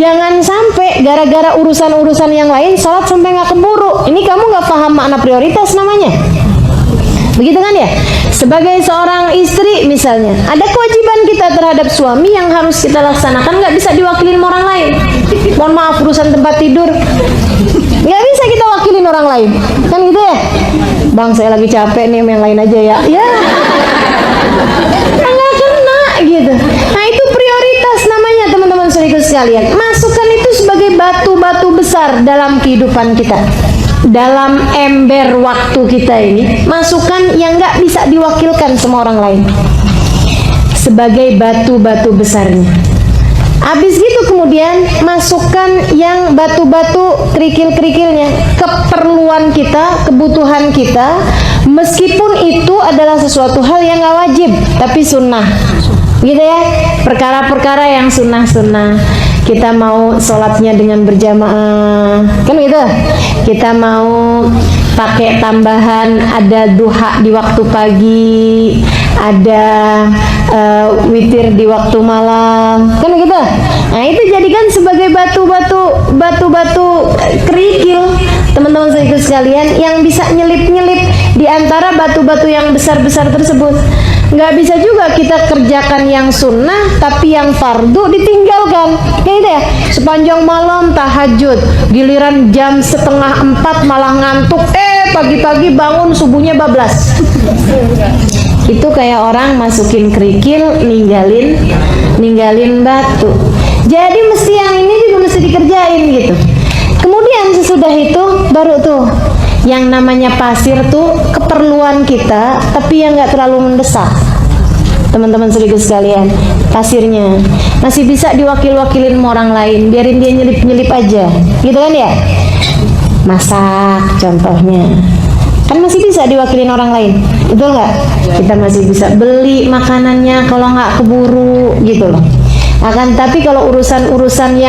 Speaker 1: Jangan sampai gara-gara urusan-urusan yang lain sholat sampai nggak keburu. Ini kamu nggak paham makna prioritas namanya. Begitu kan ya? Sebagai seorang istri misalnya, ada kewajiban kita terhadap suami yang harus kita laksanakan, nggak bisa diwakilin orang lain. Mohon maaf, urusan tempat tidur nggak bisa kita wakilin orang lain, kan gitu ya? Bang, saya lagi capek nih, yang lain aja ya. Ya, nggak kena gitu. Nah, itu prioritas namanya, teman-teman sekalian. Masukkan itu sebagai batu-batu besar dalam kehidupan kita. Dalam ember waktu kita ini, masukkan yang nggak bisa diwakilkan sama orang lain sebagai batu-batu besarnya. Habis gitu kemudian masukkan yang batu-batu kerikil-kerikilnya, keperluan kita, kebutuhan kita, meskipun itu adalah sesuatu hal yang nggak wajib tapi sunnah, gitu ya. Perkara-perkara yang sunnah-sunnah, kita mau sholatnya dengan berjamaah, kan gitu. Kita mau pakai tambahan, ada duha di waktu pagi, ada witir di waktu malam, kan gitu. Nah, itu jadikan sebagai batu-batu kerikil, teman-teman sekalian, yang bisa nyelip-nyelip di antara batu-batu yang besar-besar tersebut. Nggak bisa juga kita kerjakan yang sunnah tapi yang fardu ditinggalkan, kayak gitu ya. Sepanjang malam tahajud, giliran jam 3:30 malah ngantuk, pagi-pagi bangun subuhnya bablas. Itu kayak orang masukin kerikil, ninggalin batu. Jadi mesti yang ini juga mesti dikerjain gitu. Kemudian sesudah itu baru tuh yang namanya pasir tuh keperluan kita tapi yang nggak terlalu mendesak, teman-teman sekalian. Pasirnya masih bisa diwakilin sama orang lain, biarin dia nyelip-nyelip aja, gitu kan ya. Masak contohnya, kan masih bisa diwakilin orang lain. betul nggak? Kita masih bisa beli makanannya kalau nggak keburu gitu loh. Akan tapi kalau urusan-urusan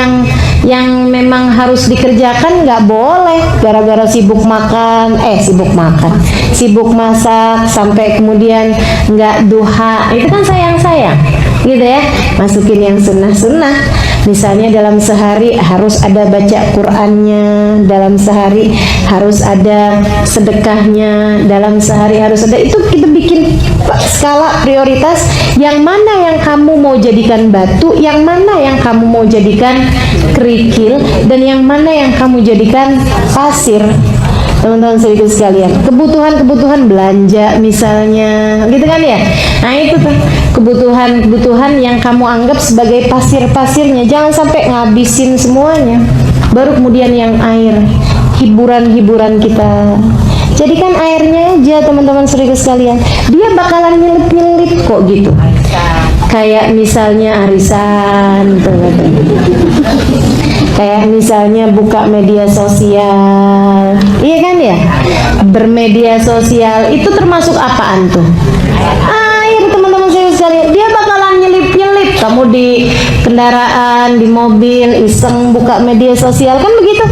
Speaker 1: yang memang harus dikerjakan nggak boleh gara-gara sibuk masak sampai kemudian nggak duha, itu kan sayang gitu ya. Masukin yang sunnah misalnya dalam sehari harus ada baca Qur'annya, dalam sehari harus ada sedekahnya, dalam sehari harus ada, itu kita bikin skala prioritas, yang mana yang kamu mau jadikan batu, yang mana yang kamu mau jadikan kerikil, dan yang mana yang kamu jadikan pasir. Teman-teman sedikit sekalian, kebutuhan belanja misalnya gitu kan ya. Nah itu tuh kebutuhan yang kamu anggap sebagai pasirnya, jangan sampai ngabisin semuanya. Baru kemudian yang air, hiburan kita, jadikan airnya aja teman-teman sedikit sekalian, dia bakalan nyelip kok gitu. Kayak misalnya arisan, kayak misalnya buka media sosial, iya kan ya? Bermedia sosial itu termasuk apaan tuh? Air, teman-teman sekalian, dia bakalan nyelip. Kamu di kendaraan, di mobil, iseng buka media sosial kan begitu.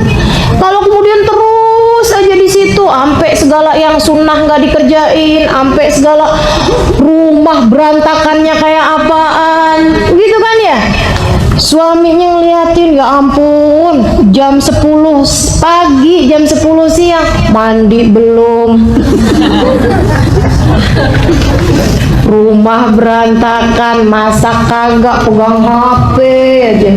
Speaker 1: Kalau kemudian terus aja di situ, sampai segala yang sunnah nggak dikerjain, sampai segala rumah berantakannya kayak apaan, gitu kan ya? Suaminya ngeliatin, ya ampun, jam 10 pagi, jam 10 siang, mandi belum. Rumah berantakan, masak kagak, pegang HP aja.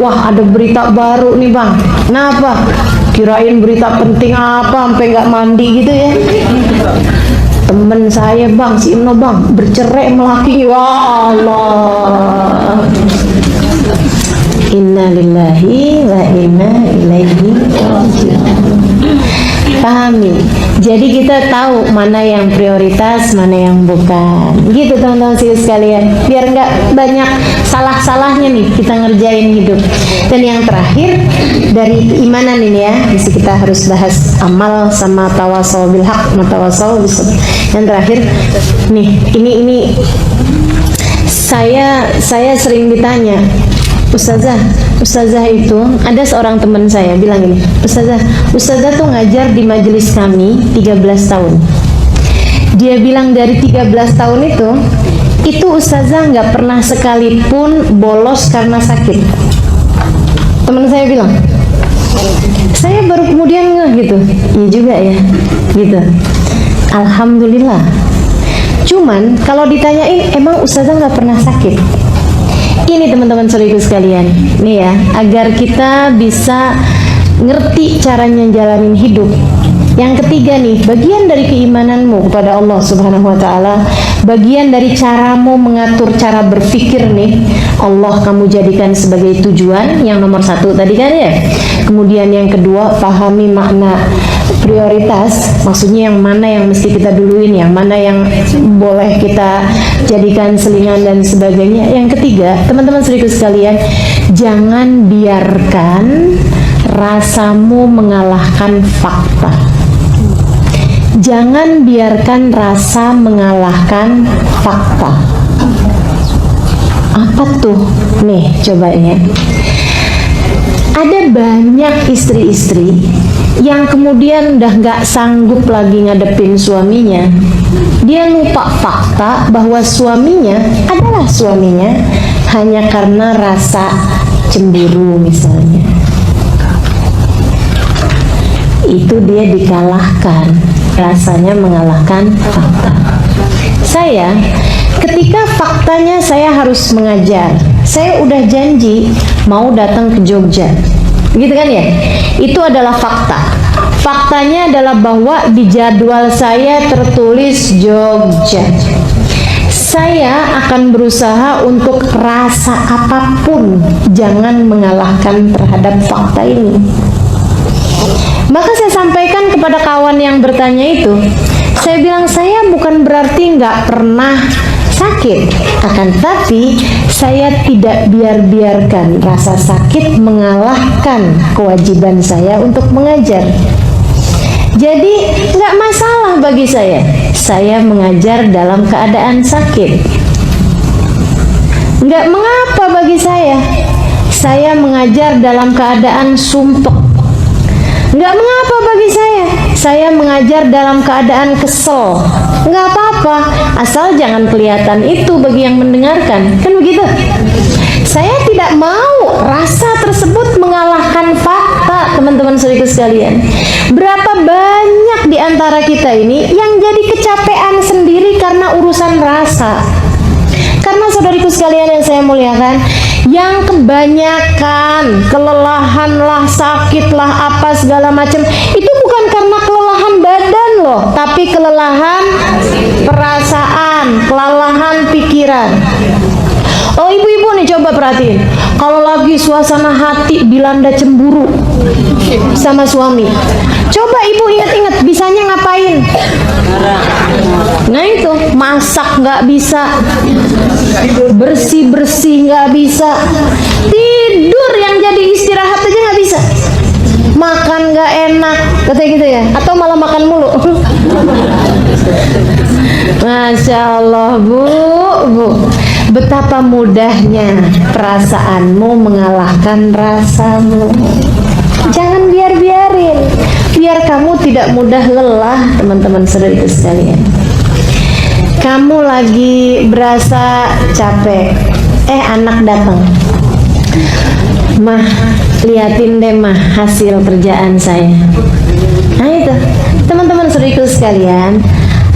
Speaker 1: Wah, ada berita baru nih bang. Kenapa? Kirain berita penting apa, sampai nggak mandi gitu ya. Temen saya bang, si Imno bang, bercerai melaki. Wah Allah. Inna lillahi wa inna ilaihi raji'un. Pahami. Jadi kita tahu mana yang prioritas, mana yang bukan. Gitu teman-teman sekalian. Biar nggak banyak salah-salahnya nih kita ngerjain hidup. Dan yang terakhir dari keimanan ini ya, mesti kita harus bahas amal sama tawassul bil haq, tawassul bis sabr. Yang terakhir nih, ini saya sering ditanya, Ustazah itu, ada seorang teman saya bilang gini, Ustazah tuh ngajar di majelis kami 13 tahun. Dia bilang dari 13 tahun itu Ustazah nggak pernah sekalipun bolos karena sakit. Teman saya bilang, saya baru kemudian ngeh gitu, iya juga ya, gitu. Alhamdulillah. Cuman kalau ditanyain, emang Ustazah nggak pernah sakit? Ini teman-teman saudaraku sekalian, nih ya, agar kita bisa ngerti caranya jalanin hidup. Yang ketiga nih, bagian dari keimananmu kepada Allah Subhanahu wa Ta'ala, bagian dari caramu mengatur cara berpikir nih, Allah kamu jadikan sebagai tujuan. Yang nomor satu tadi kan ya. Kemudian yang kedua, pahami makna prioritas, maksudnya yang mana yang mesti kita duluin, yang mana yang boleh kita jadikan selingan dan sebagainya. Yang ketiga, teman-teman saudaraku sekalian, jangan biarkan rasamu mengalahkan fakta. Jangan biarkan rasa mengalahkan fakta. Apa tuh? Nih, coba ya. Ada banyak istri-istri yang kemudian udah nggak sanggup lagi ngadepin suaminya. Dia lupa fakta bahwa suaminya adalah suaminya hanya karena rasa cemburu misalnya. Itu dia dikalahkan, rasanya mengalahkan fakta. Saya, ketika faktanya saya harus mengajar, saya udah janji mau datang ke Jogja, gitu kan ya? Itu adalah fakta. Faktanya adalah bahwa di jadwal saya tertulis Jogja. Saya akan berusaha untuk rasa apapun jangan mengalahkan terhadap fakta ini. Maka saya sampaikan kepada kawan yang bertanya itu, saya bilang saya bukan berarti nggak pernah sakit, akan tapi saya tidak biarkan rasa sakit mengalahkan kewajiban saya untuk mengajar. Jadi nggak masalah bagi saya mengajar dalam keadaan sakit. Nggak mengapa bagi saya mengajar dalam keadaan sumpek. Nggak mengapa bagi saya mengajar dalam keadaan kesel. Nggak apa-apa, asal jangan kelihatan itu bagi yang mendengarkan. Kan begitu? Saya tidak mau rasa tersebut mengalahkan fakta, teman-teman saudaraku sekalian. Berapa banyak di antara kita ini yang jadi kecapean sendiri karena urusan rasa. Karena saudariku sekalian yang saya muliakan, yang kebanyakan kelelahan lah, sakit lah, apa segala macam, itu bukan karena kelelahan badan loh, tapi kelelahan perasaan, kelelahan pikiran. Oh, ibu-ibu nih coba perhatiin, kalau lagi suasana hati dilanda cemburu sama suami, coba ibu ingat-ingat bisanya ngapain? Nah itu, masak nggak bisa, bersih-bersih nggak bisa, tidur yang jadi istirahat aja nggak bisa, makan nggak enak, katanya gitu ya, atau malah makan mulu. Masya Allah, bu, betapa mudahnya perasaanmu mengalahkan rasamu. Jangan biarin, biar kamu tidak mudah lelah, teman-teman saudara sekalian. Kamu lagi berasa capek, anak datang, mah, liatin deh mah hasil kerjaan saya. Nah itu, teman-teman saudara sekalian,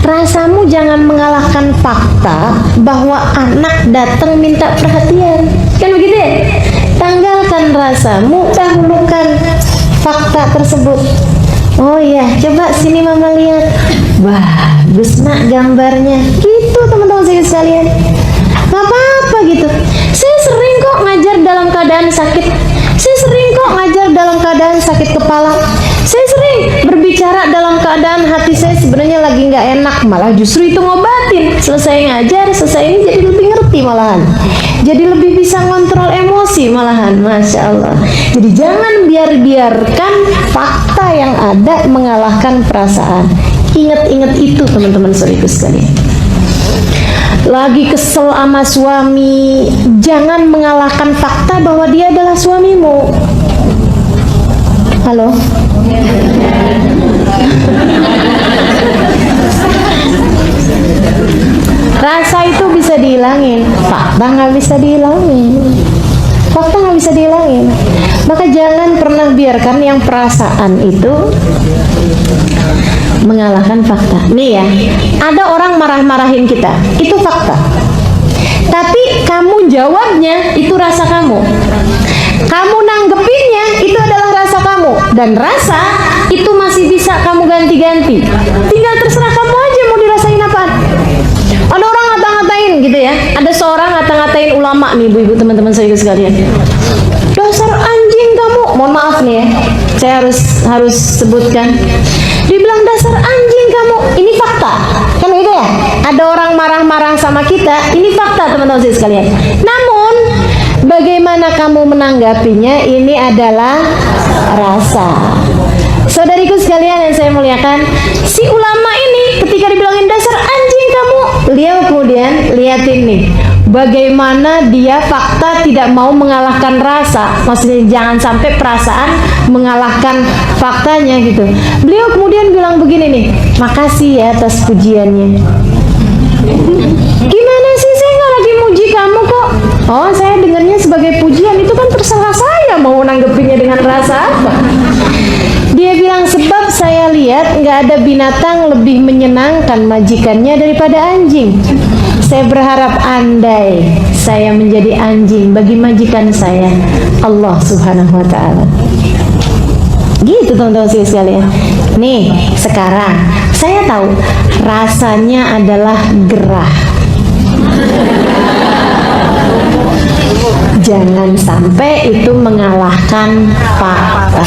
Speaker 1: rasamu jangan mengalahkan fakta bahwa anak datang minta perhatian. Kan begitu ya? Tanggalkan rasamu, dahulukan fakta tersebut. Oh iya, coba sini mama lihat. Wah, bagus nak gambarnya. Gitu teman-teman sekalian. Gak apa-apa gitu. Saya sering kok ngajar dalam keadaan sakit. Saya sering kok ngajar dalam keadaan sakit kepala. Saya sering berbicara dalam keadaan hati saya sebenarnya lagi nggak enak, malah justru itu ngobatin. Selesai ngajar, selesai ini jadi lebih ngerti malahan, jadi lebih bisa ngontrol emosi malahan. Masya Allah. Jadi jangan biarkan fakta yang ada mengalahkan perasaan. Ingat-ingat itu teman-teman saudaraku sekalian. Lagi kesel sama suami, jangan mengalahkan fakta bahwa dia adalah suamimu. Halo? Rasa itu bisa dihilangin, fakta nggak bisa dihilangin. Fakta nggak bisa dihilangin. Maka jangan pernah biarkan yang perasaan itu mengalahkan fakta. Nih ya, ada orang marah-marahin kita, itu fakta. Tapi kamu jawabnya itu rasa kamu. Kamu nanggepinnya itu adalah rasa kamu. Dan rasa itu masih bisa kamu ganti-ganti. Tinggal terserah kamu aja mau dirasain apaan. Ada orang ngata-ngatain gitu ya. Ada seorang ngata-ngatain ulama nih, ibu-ibu, teman-teman saya sekalian. Dasar anjing kamu. Mohon maaf nih ya, saya harus sebutkan. Dibilang dasar anjing kamu. Ini fakta. Kan gitu ya? Ada orang marah-marah sama kita. Ini fakta teman-teman saya sekalian. Namun bagaimana kamu menanggapinya, ini adalah rasa. Saudariku sekalian yang saya muliakan, si ulama ini ketika dibilangin dasar anjing kamu, beliau kemudian liatin nih, bagaimana dia fakta tidak mau mengalahkan rasa. Maksudnya jangan sampai perasaan mengalahkan faktanya gitu. Beliau kemudian bilang begini nih, makasih ya atas pujiannya. Gimana sih, saya nggak lagi muji kamu kok. Oh, saya dengarnya sebagai pujian, itu kan terserah saya mau nanggepinnya dengan rasa apa. Dia bilang, sebab saya lihat nggak ada binatang lebih menyenangkan majikannya daripada anjing. Saya berharap andai saya menjadi anjing bagi majikan saya, Allah Subhanahu wa Ta'ala. Gitu teman-teman sekalian. Nih, sekarang saya tahu rasanya adalah gerah. Jangan sampai itu mengalahkan fakta.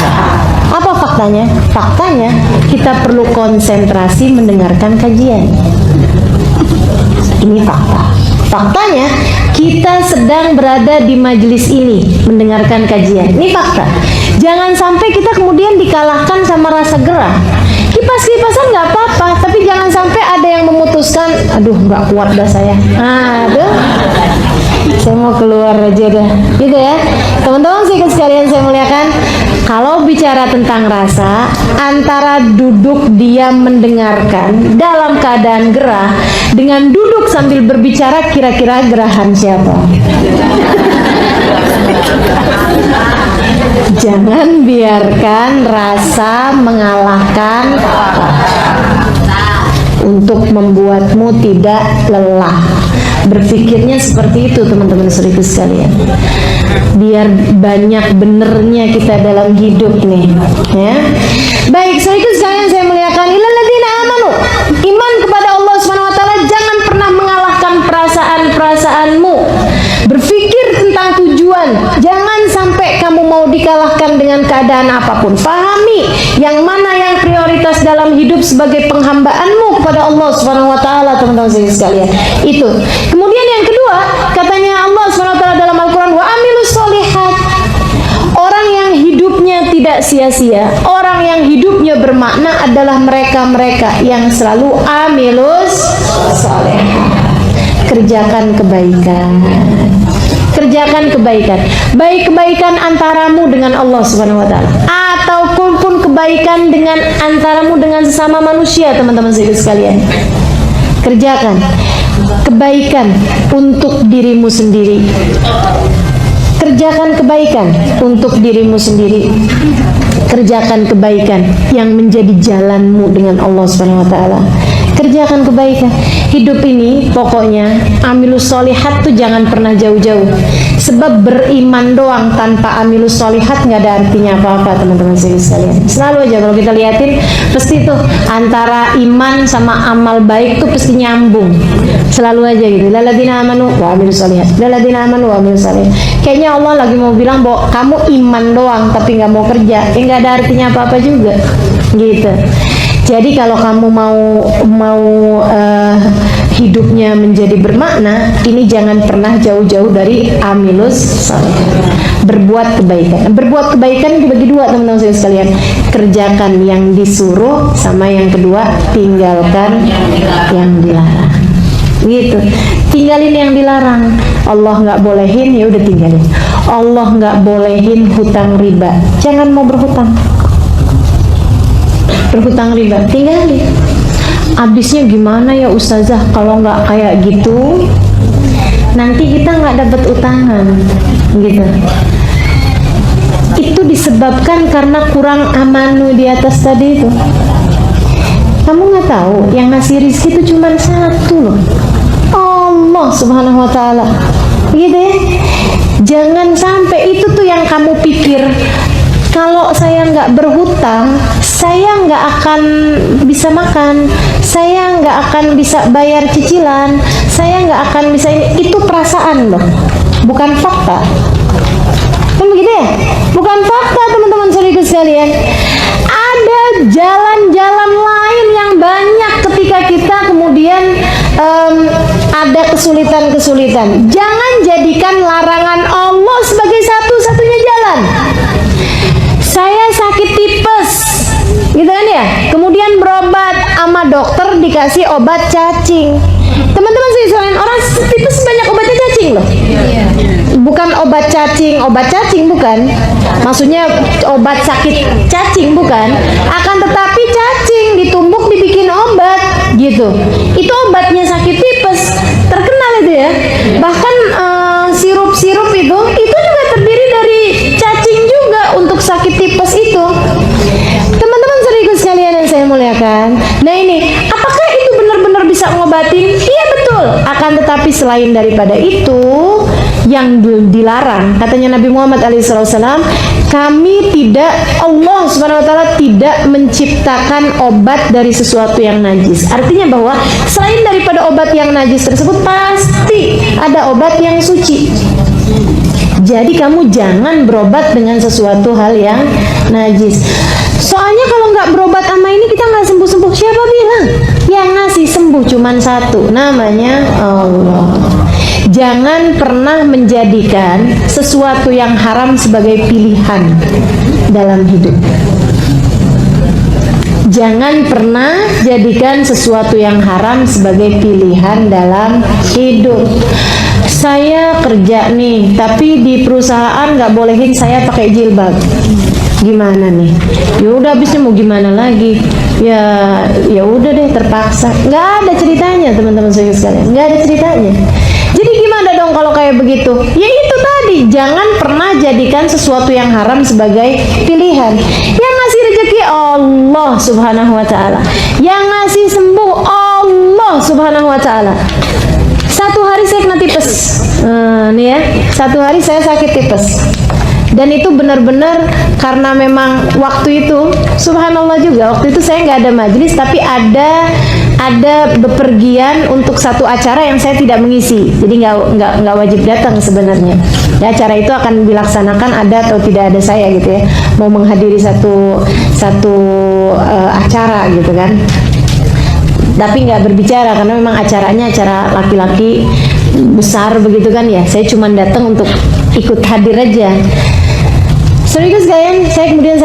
Speaker 1: Apa faktanya? Faktanya kita perlu konsentrasi mendengarkan kajian. Ini fakta. Faktanya kita sedang berada di majelis ini mendengarkan kajian. Ini fakta. Jangan sampai kita kemudian dikalahkan sama rasa gerah. kipas-kipasan nggak apa-apa, tapi jangan sampai ada yang memutuskan, aduh nggak kuat dah saya, aduh saya mau keluar aja dah, gitu ya. Teman-teman sekalian saya muliakan, kalau bicara tentang rasa, antara duduk diam mendengarkan dalam keadaan gerah dengan duduk sambil berbicara, kira-kira gerahan siapa? Jangan biarkan rasa mengalahkan untuk membuatmu tidak lelah. Berpikirnya seperti itu teman-teman saudaraku sekalian. Biar banyak benernya kita dalam hidup nih, ya. Baik, saudaraku sekalian saya muliakan, illalladzina amanu, iman kepada Allah Subhanahu wa taala, jangan pernah mengalahkan perasaan-perasaanmu. Berpikir tentang tujuan, jangan sampai kamu mau dikalahkan dengan keadaan apapun. Pahami yang mana yang prioritas dalam hidup sebagai penghambaanmu kepada Allah Subhanahu wa taala, teman-teman sekalian. Itu. Kemudian yang kedua, katanya Allah Subhanahu wa taala dalam Al-Qur'an, wa amilus sholihat. Orang yang hidupnya tidak sia-sia, orang yang hidupnya bermakna adalah mereka-mereka yang selalu amilus sholihat. Kerjakan kebaikan. Kerjakan kebaikan. Baik kebaikan antaramu dengan Allah Subhanahu wa taala, ataupun kebaikan dengan antaramu dengan sesama manusia, teman-teman sekalian. Kerjakan kebaikan untuk dirimu sendiri. Kerjakan kebaikan untuk dirimu sendiri. Kerjakan kebaikan yang menjadi jalanmu dengan Allah Subhanahu wa taala. Kerjakan kebaikan. Hidup ini pokoknya amilus sholihat tuh jangan pernah jauh-jauh. Sebab beriman doang tanpa amilus sholihat nggak ada artinya apa-apa, teman-teman sekalian. Selalu aja kalau kita liatin, pasti tuh antara iman sama amal baik tuh pasti nyambung. Selalu aja gitu. Lalladzina amanu wa amilus sholihat. Lalladzina amanu wa amilus sholihat. Kayaknya Allah lagi mau bilang bahwa kamu iman doang tapi nggak mau kerja, nggak ada artinya apa-apa juga, gitu. Jadi kalau kamu mau hidupnya menjadi bermakna, ini jangan pernah jauh-jauh dari amilus sholihat. Berbuat kebaikan. Berbuat kebaikan dibagi dua, teman-teman sekalian. Kerjakan yang disuruh, sama yang kedua tinggalkan yang dilarang. Gitu. Tinggalin yang dilarang. Allah nggak bolehin, ya udah tinggalin. Allah nggak bolehin hutang riba, jangan mau berhutang. Berhutang riba, tinggalin. Abisnya gimana ya ustazah kalau nggak kayak gitu? Nanti kita nggak dapat utangan, gitu. Itu disebabkan karena kurang amanu di atas tadi itu. Kamu nggak tahu yang ngasih rizki itu cuma satu loh, Allah Subhanahu wa taala, gitu ya. Jangan sampai itu tuh yang kamu pikir, kalau saya nggak berhutang, saya nggak akan bisa makan, saya nggak akan bisa bayar cicilan, saya nggak akan bisa ini. Itu perasaan loh, bukan fakta. Kan begitu ya? Bukan fakta, teman-teman saudaraku sekalian. Ada jalan-jalan lain yang banyak ketika kita kemudian ada kesulitan-kesulitan. Jangan jadikan larangan Allah sebagai satu-satunya jalan. Saya sakit tipes, gitu kan ya, kemudian berobat sama dokter dikasih obat cacing. Teman-teman sekalian, orang tipes banyak obatnya cacing loh. Bukan obat cacing bukan, maksudnya obat sakit cacing bukan, akan tetapi cacing ditumbuk dibikin obat gitu. Itu obatnya sakit tipes, terkenal itu ya. Bahkan sirup-sirup itu juga terdiri dari cacing juga untuk sakit tipes itu. Teman-teman saudaraku sekalian yang saya muliakan, nah ini apakah itu benar-benar bisa ngobatin? Iya betul. Akan tetapi selain daripada itu yang dilarang, katanya Nabi Muhammad SAW, kami tidak, Allah Subhanahu wa taala tidak menciptakan obat dari sesuatu yang najis. Artinya bahwa selain daripada obat yang najis tersebut pasti ada obat yang suci. Jadi kamu jangan berobat dengan sesuatu hal yang najis. Soalnya kalau nggak berobat sama ini kita nggak sembuh-sembuh. Siapa bilang? Yang ngasih sembuh cuman satu, namanya Allah. Jangan pernah menjadikan sesuatu yang haram sebagai pilihan dalam hidup. Jangan pernah jadikan sesuatu yang haram sebagai pilihan dalam hidup. Saya kerja nih, tapi di perusahaan nggak bolehin saya pakai jilbab. Gimana nih? Ya udah, habisnya mau gimana lagi? Ya udah deh, terpaksa. Nggak ada ceritanya, teman-teman sekalian. Nggak ada ceritanya. Jadi gimana dong kalau kayak begitu? Ya itu tadi, jangan pernah jadikan sesuatu yang haram sebagai pilihan. Yang ngasih rezeki Allah Subhanahu wa taala. Yang ngasih sembuh Allah Subhanahu wa taala. Satu hari saya kena tipes. Nih ya, satu hari saya sakit tipes. Dan itu benar-benar karena memang waktu itu, subhanallah juga, waktu itu saya nggak ada majelis, tapi ada bepergian untuk satu acara yang saya tidak mengisi. Jadi nggak wajib datang sebenarnya. Ya, acara itu akan dilaksanakan ada atau tidak ada saya gitu ya. Mau menghadiri satu acara gitu kan. Tapi nggak berbicara karena memang acaranya acara laki-laki besar begitu kan ya. Saya cuma datang untuk ikut hadir aja. Saudara sekalian, saya kemudian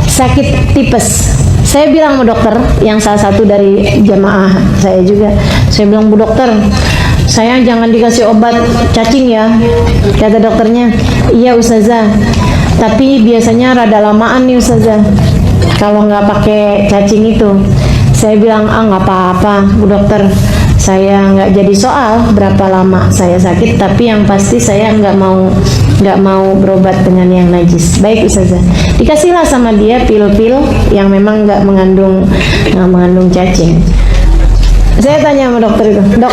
Speaker 1: sakit tipes. Saya bilang sama dokter yang salah satu dari jamaah saya juga. Saya bilang, "Bu dokter, saya jangan dikasih obat cacing ya." Kata dokternya, "Iya Ustazah, tapi biasanya rada lamaan nih Ustazah kalau nggak pakai cacing itu." Saya bilang, nggak apa-apa Bu dokter, saya nggak jadi soal berapa lama saya sakit, tapi yang pasti saya nggak mau berobat dengan yang najis. Baik Ustazah. Dikasihlah sama dia pil-pil yang memang nggak mengandung cacing. Saya tanya sama dokter itu, "Dok,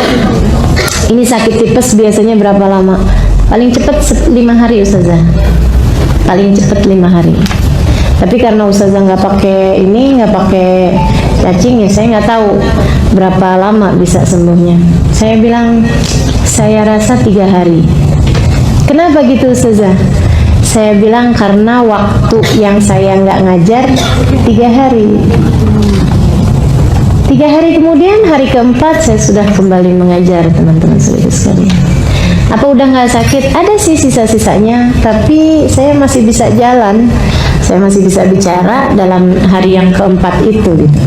Speaker 1: ini sakit tipes biasanya berapa lama?" "Paling cepat 5 hari Ustazah." Paling cepat 5 hari. Tapi karena Ustazah nggak pakai cacing ya, saya nggak tahu berapa lama bisa sembuhnya. Saya bilang, "Saya rasa 3 hari." "Kenapa gitu Ustazah?" Saya bilang, "Karena waktu yang saya nggak ngajar 3 hari. 3 hari kemudian, hari keempat saya sudah kembali mengajar teman-teman sekalian." "Apa udah nggak sakit?" "Ada sih sisa-sisanya, tapi saya masih bisa jalan, saya masih bisa bicara dalam hari yang keempat itu gitu."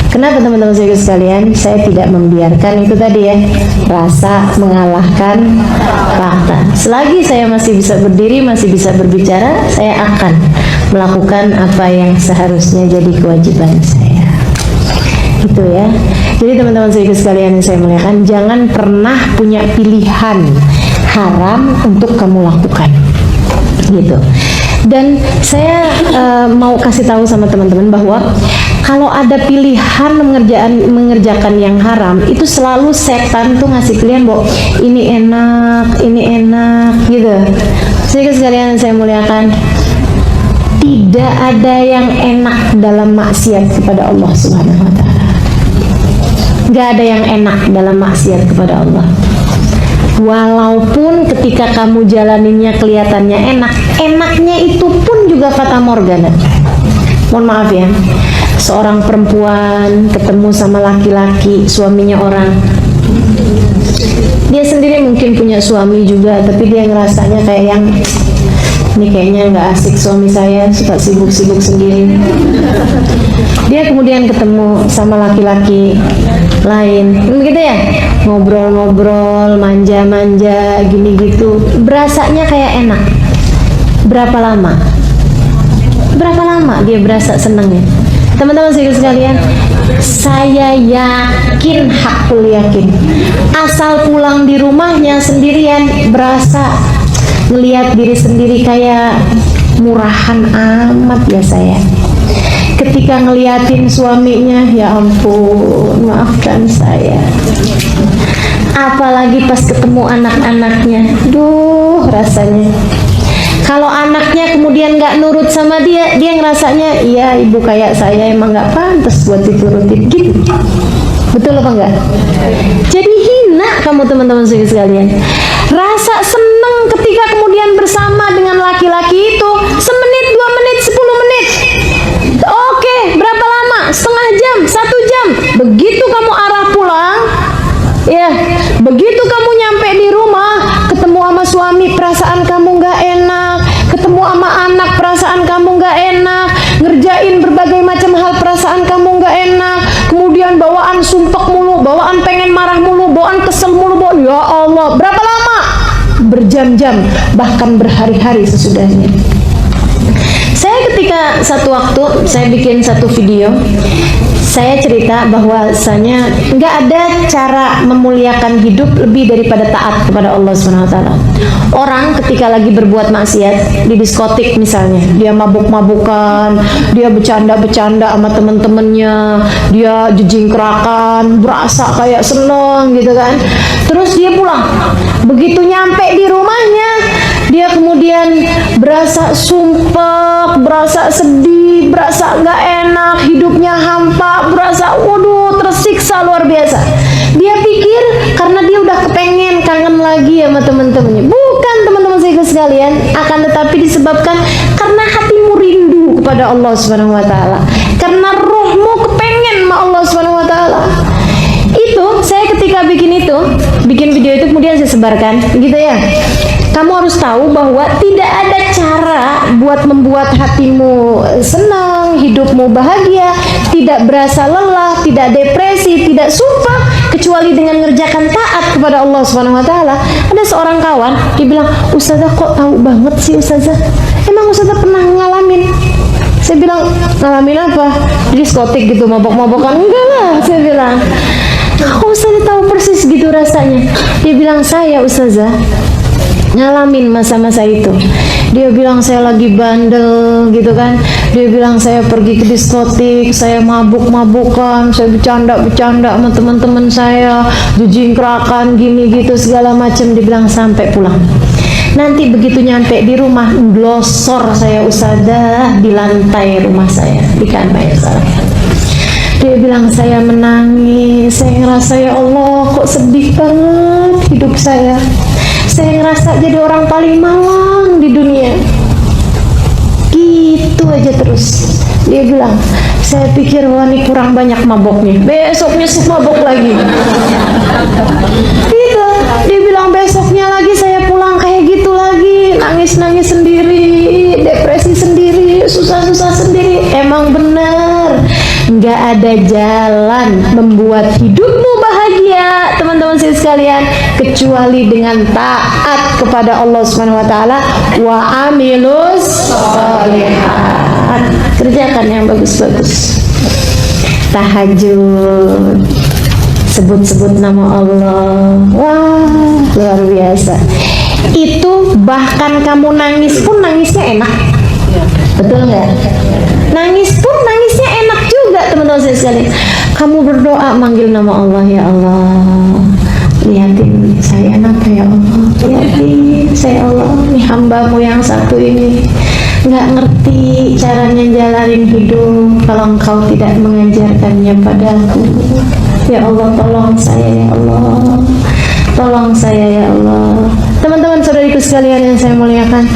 Speaker 1: Kenapa teman-teman sekalian? Saya tidak membiarkan itu tadi ya, rasa mengalahkan fakta. Selagi saya masih bisa berdiri, masih bisa berbicara, saya akan melakukan apa yang seharusnya jadi kewajiban saya. Gitu ya. Jadi teman-teman sekalian yang saya muliakan, jangan pernah punya pilihan haram untuk kamu lakukan. Gitu. Dan saya mau kasih tahu sama teman-teman bahwa kalau ada pilihan mengerjakan yang haram, itu selalu setan tuh ngasih pilihan bahwa ini enak gitu. Jadi sekalian saya muliakan, tidak ada yang enak dalam maksiat kepada Allah Subhanahu wa taala. Gak ada yang enak dalam maksiat kepada Allah. Walaupun ketika kamu jalaninnya kelihatannya enak, enaknya itu pun juga fata morgana. Mohon maaf ya, seorang perempuan ketemu sama laki-laki, suaminya orang, dia sendiri mungkin punya suami juga, tapi dia ngerasanya kayak yang ini kayaknya nggak asik suami saya, suka sibuk-sibuk sendiri. Dia kemudian ketemu sama laki-laki lain, begitu ya, ngobrol-ngobrol, manja-manja, gini gitu, berasanya kayak enak. Berapa lama dia berasa senangnya? Teman-teman sekalian, saya yakin, hakul yakin, asal pulang di rumahnya sendirian berasa ngelihat diri sendiri kayak murahan amat ya saya. Ketika ngeliatin suaminya, ya ampun, maafkan saya. Apalagi pas ketemu anak-anaknya, duh rasanya. Kalau anaknya kemudian nggak nurut sama dia, dia ngerasanya, iya ibu kayak saya emang nggak pantas buat diturutin gitu. Betul apa enggak? Jadi hina kamu teman-teman sekalian. Rasa seneng ketika kemudian bersama dengan laki-laki itu semenit, 2 menit, 10 menit. Oke, berapa lama? Setengah jam, 1 jam. Begitu kamu arah pulang, ya, begitu kamu nyampe di rumah, ketemu sama suami, perasaan kamu nggak enak, ketemu sama anak, perasaan kamu nggak enak, ngerjain berbagai macam hal, perasaan kamu ya Allah, berapa lama? Berjam-jam, bahkan berhari-hari sesudahnya. Saya ketika satu waktu saya bikin satu video, saya cerita bahwasanya nggak ada cara memuliakan hidup lebih daripada taat kepada Allah Subhanahu Wa Taala. Orang ketika lagi berbuat maksiat di diskotik misalnya, dia mabuk-mabukan, dia bercanda-bercanda sama temen-temennya, dia jejingkrakan, berasa kayak seneng gitu kan. Terus dia pulang, begitu nyampe di rumahnya, dia kemudian berasa sumpek, berasa sedih, berasa nggak enak, hidupnya hampa, berasa waduh tersiksa luar biasa. Dia pikir karena dia udah kepengen kangen lagi sama teman-temannya. Bukan teman-teman saya sekalian, akan tetapi disebabkan karena hatimu rindu kepada Allah Subhanahu Wa Taala, karena rohmu kepengen sama Allah Subhanahu Wa Taala. Itu saya ketika bikin video itu kemudian saya sebarkan, gitu ya. Kamu harus tahu bahwa tidak ada cara buat membuat hatimu senang, hidupmu bahagia, tidak berasa lelah, tidak depresi, tidak sumpah, kecuali dengan mengerjakan taat kepada Allah Subhanahu Wa Taala. Ada seorang kawan, dia bilang, Ustazah kok tahu banget sih Ustazah? Emang Ustazah pernah ngalamin? Saya bilang, ngalamin apa? Di diskotik gitu, mabok-mabokan? Enggak lah, saya bilang. Aku Ustazah tahu persis gitu rasanya. Dia bilang, saya Ustazah ngalamin masa-masa itu. Dia bilang saya lagi bandel gitu kan. Dia bilang saya pergi ke diskotik, saya mabuk-mabukan, saya bercanda-bercanda sama teman-teman saya, jejingkrakan gini gitu segala macam. Dia bilang sampai pulang. Nanti begitu nyampe di rumah, glosor saya Ustazah di lantai rumah saya, di kamar saya. Dia bilang saya menangis, saya ngerasa ya Allah kok sedih banget hidup saya. Saya ngerasa jadi orang paling malang di dunia. Gitu aja terus. Dia bilang, saya pikir wah ini kurang banyak maboknya, besoknya mabok lagi. Gitu. Dia bilang besoknya lagi saya pulang kayak gitu lagi, nangis-nangis sendiri, depresi sendiri, susah-susah sendiri. Emang benar, nggak ada jalan membuat hidupmu bahagia, teman-teman saya sekalian, kecuali dengan taat kepada Allah Subhanahu Wa Taala. Wa amilus sholihat, kerjakan yang bagus-bagus. Tahajud, sebut-sebut nama Allah, wah luar biasa. Itu bahkan kamu nangis pun nangisnya enak, betul nggak? Nangis pun nangisnya enak juga teman-teman saya sekalian. Kamu berdoa manggil nama Allah, ya Allah, lihatin saya apa ya Allah, lihatin saya Allah, nih hambamu yang satu ini nggak ngerti caranya jalanin hidup kalau engkau tidak mengajarkannya padaku. Ya Allah, tolong saya ya Allah, tolong saya ya Allah. Teman-teman saudariku sekalian yang saya muliakan,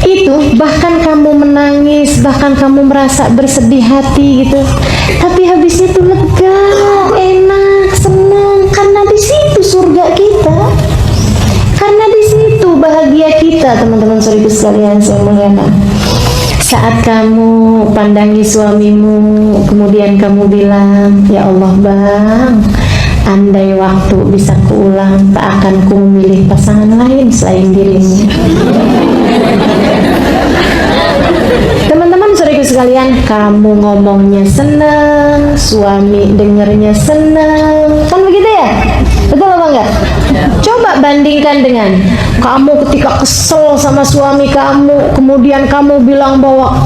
Speaker 1: itu bahkan kamu menangis, bahkan kamu merasa bersedih hati gitu, tapi habisnya tuh lega, enak, senang, karena di situ surga kita, karena di situ bahagia kita. Teman-teman saudariku sekalian saya muliakan, saat kamu pandangi suamimu kemudian kamu bilang, ya Allah Bang, andai waktu bisa kuulang, tak akan ku memilih pasangan lain selain dirimu. Teman-teman saudaraku sekalian, kamu ngomongnya senang, suami dengernya senang, kan begitu ya? Betul apa enggak? Coba bandingkan dengan kamu ketika kesel sama suami kamu, kemudian kamu bilang bahwa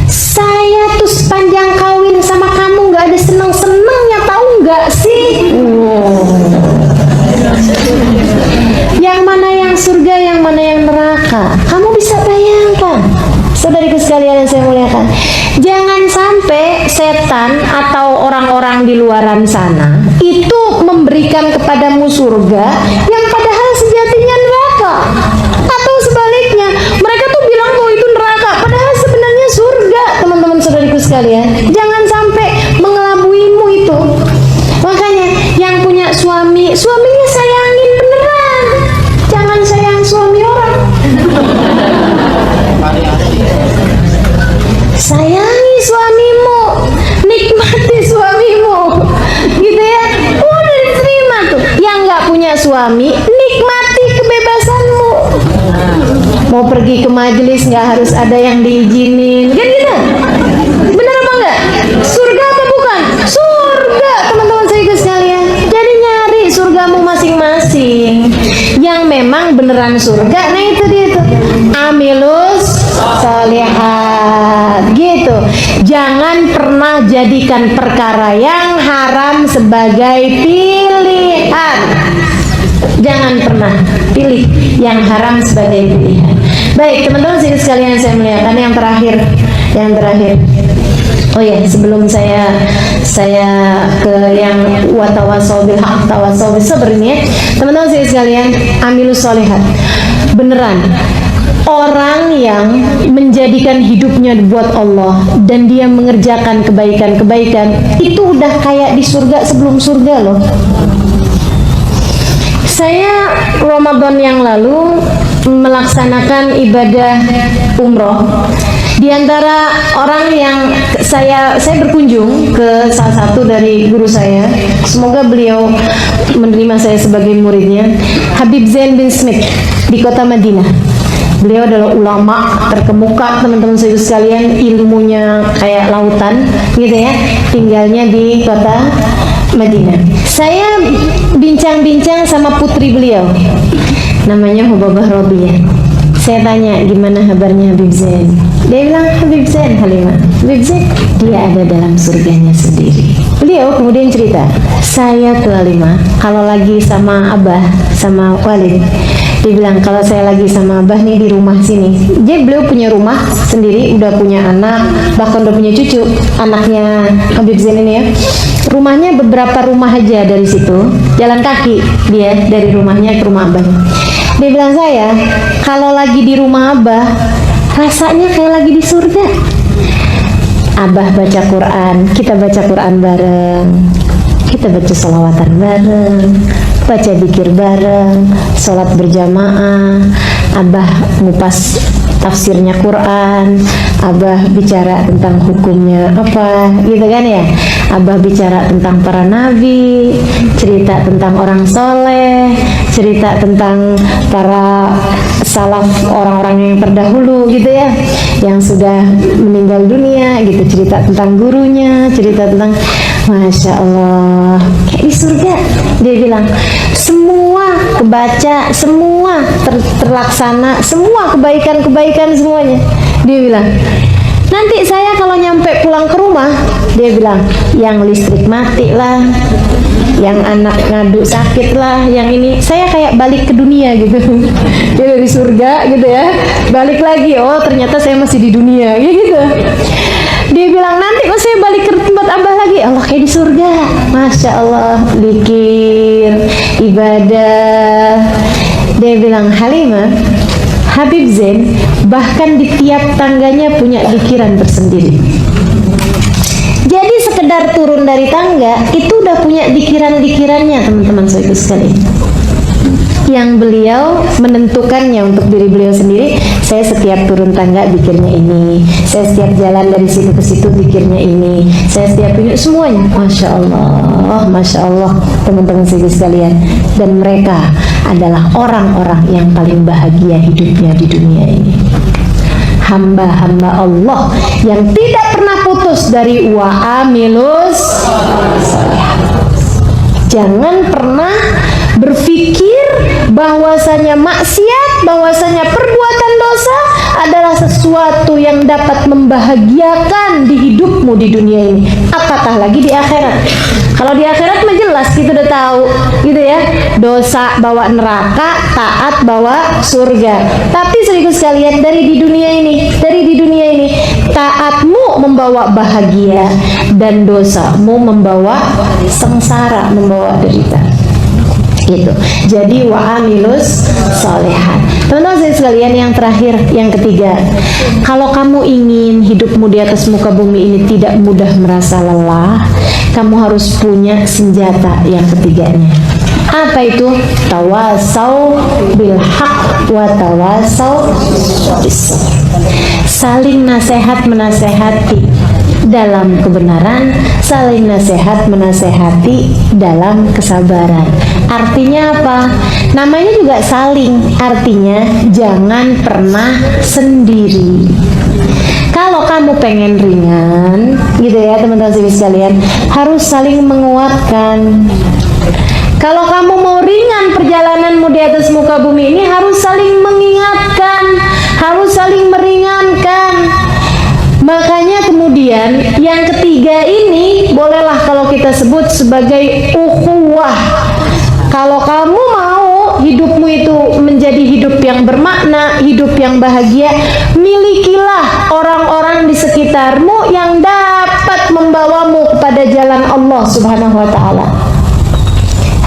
Speaker 1: saya tuh sepanjang kawin sama kamu nggak ada seneng-senengnya, tahu nggak sih? Yang mana yang surga, yang mana yang neraka? Kamu bisa bayangkan, saudariku sekalian yang saya muliakan. Jangan sampai setan atau orang-orang di luaran sana itu memberikan kepadamu surga yang padahal sejatinya neraka, atau sebaliknya mereka tuh bilang bahwa itu neraka padahal sebenarnya surga. Teman-teman saudariku sekalian, jangan sampai mengelabuimu itu. Makanya yang punya suami, suaminya sayangin beneran, jangan sayang suami orang. Sayangi suamimu, nikmati suamimu, gitu ya. Udah diterima tuh. Yang nggak punya suami gratis, nggak harus ada yang diizinin, kan gitu? Benar apa enggak? Surga apa bukan? Surga, teman-teman saya sekalian. Jadi nyari surgamu masing-masing. Yang memang beneran surga, nah itu dia tuh. Amilus sholihat, gitu. Jangan pernah jadikan perkara yang haram sebagai pilihan. Jangan pernah pilih yang haram sebagai pilihan. Baik, teman-teman sekalian saya muliakan, yang terakhir. Oh ya, sebelum saya ke yang watawasau bil haq tawasau bis sabr ini ya. Teman-teman sekalian, amilus sholihat. Beneran, orang yang menjadikan hidupnya buat Allah dan dia mengerjakan kebaikan-kebaikan, itu udah kayak di surga sebelum surga loh. Saya Ramadan yang lalu melaksanakan ibadah umroh. Di antara orang yang saya berkunjung ke salah satu dari guru saya, semoga beliau menerima saya sebagai muridnya, Habib Zain bin Smith di kota Madinah. Beliau adalah ulama terkemuka, teman-teman sekalian, ilmunya kayak lautan gitu ya, tinggalnya di kota Madinah. Saya bincang-bincang sama putri beliau, namanya Hubabah Robiah. Saya tanya, gimana kabarnya Habib Zain? Dia bilang, Habib Zain, Halimah, Habib Zain, dia ada dalam surganya sendiri. Beliau kemudian cerita, saya tuh Halimah, kalau lagi sama Abah, sama Walid, dia bilang, kalau saya lagi sama Abah nih di rumah sini, jadi beliau punya rumah sendiri, udah punya anak, bahkan udah punya cucu, anaknya Habib Zain ini ya. Rumahnya beberapa rumah aja dari situ, jalan kaki dia dari rumahnya ke rumah Abah. Dia bilang, saya kalau lagi di rumah Abah rasanya kayak lagi di surga. Abah baca Quran, kita baca Quran bareng, kita baca sholawatan bareng, baca zikir bareng, sholat berjamaah. Abah ngupas tafsirnya Quran, Abah bicara tentang hukumnya apa, gitu kan ya. Abah bicara tentang para nabi, cerita tentang orang soleh, cerita tentang para salaf, orang-orang yang terdahulu gitu ya, yang sudah meninggal dunia gitu, cerita tentang gurunya, cerita tentang, Masya Allah, kayak di surga. Dia bilang, semua kebaca, semua terlaksana, semua kebaikan-kebaikan semuanya. Dia bilang, nanti saya kalau nyampe pulang ke rumah, dia bilang, yang listrik mati lah, yang anak ngadu sakit lah, yang ini, saya kayak balik ke dunia gitu. Dia dari surga gitu ya, balik lagi, oh ternyata saya masih di dunia gitu. Dia bilang, nanti kok saya balik ke tempat Abah lagi, Allah kayak di surga. Masya Allah, zikir, ibadah. Dia bilang, Halimah, Habib Zain bahkan di tiap tangganya punya zikiran tersendiri. Jadi sekedar turun dari tangga itu udah punya zikiran-zikirannya, teman-teman saya sekalian. Yang beliau menentukannya untuk diri beliau sendiri. Saya setiap turun tangga zikirnya ini, saya setiap jalan dari situ ke situ zikirnya ini, saya setiap ini, semuanya. Masya Allah, teman-teman saya sekalian. Dan mereka adalah orang-orang yang paling bahagia hidupnya di dunia ini. Hamba-hamba Allah yang tidak pernah putus dari wa'amilus sholihat. Jangan pernah berpikir bahwasanya maksiat, bahwasanya perbuatan dosa adalah sesuatu yang dapat membahagiakan di hidupmu di dunia ini, apatah lagi di akhirat. Kalau di akhirat mah jelas kita udah tahu gitu ya, dosa bawa neraka, taat bawa surga. Tapi saudaraku sekalian, dari di dunia ini taatmu membawa bahagia dan dosamu membawa sengsara, membawa derita. Gitu. Jadi wa'amilus sholihat. Teman-teman saya sekalian, yang terakhir, yang ketiga, kalau kamu ingin hidupmu di atas muka bumi ini tidak mudah merasa lelah, kamu harus punya senjata yang ketiganya. Apa itu? Tawasau bil haq wa tawasau bis sabr. Saling nasihat menasehati dalam kebenaran, saling nasihat menasehati dalam kesabaran. Artinya apa? Namanya juga saling. Artinya jangan pernah sendiri. Kalau kamu pengen ringan, gitu ya teman-teman sekalian, harus saling menguatkan. Kalau kamu mau ringan perjalananmu di atas muka bumi ini, harus saling mengingatkan, harus saling meringankan. Makanya kemudian yang ketiga ini bolehlah kalau kita sebut sebagai ukhuwah. Kalau kamu mau hidupmu itu menjadi hidup yang bermakna, hidup yang bahagia, milikilah orang-orang di sekitarmu yang dapat membawamu kepada jalan Allah Subhanahu wa ta'ala.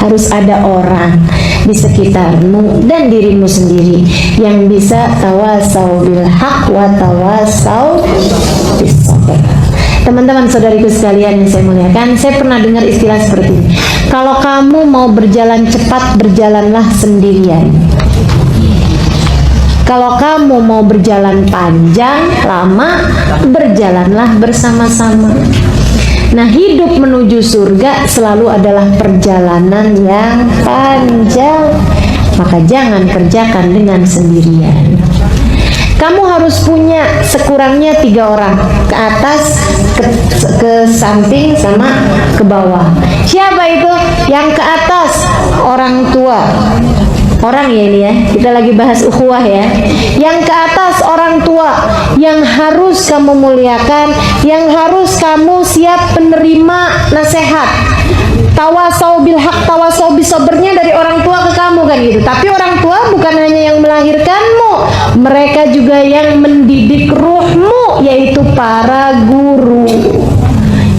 Speaker 1: Harus ada orang di sekitarmu dan dirimu sendiri yang bisa tawasau bil haq wa tawasau bis sabr. Teman-teman saudariku sekalian yang saya muliakan, saya pernah dengar istilah seperti ini. Kalau kamu mau berjalan cepat, berjalanlah sendirian. Kalau kamu mau berjalan panjang, lama, berjalanlah bersama-sama. Nah, hidup menuju surga selalu adalah perjalanan yang panjang. Maka jangan kerjakan dengan sendirian. Kamu harus punya sekurangnya 3 orang, ke atas, ke samping, sama ke bawah. Siapa itu? Yang ke atas, orang tua. Orang ya ini ya, kita lagi bahas ukhuwah ya. Yang ke atas orang tua, yang harus kamu muliakan, yang harus kamu siap penerima nasihat. Tawasau bil haq, tawasau bis sabrnya dari orang tua ke kamu kan gitu. Tapi orang tua bukan hanya yang melahirkanmu, mereka juga yang mendidik ruhmu, yaitu para guru.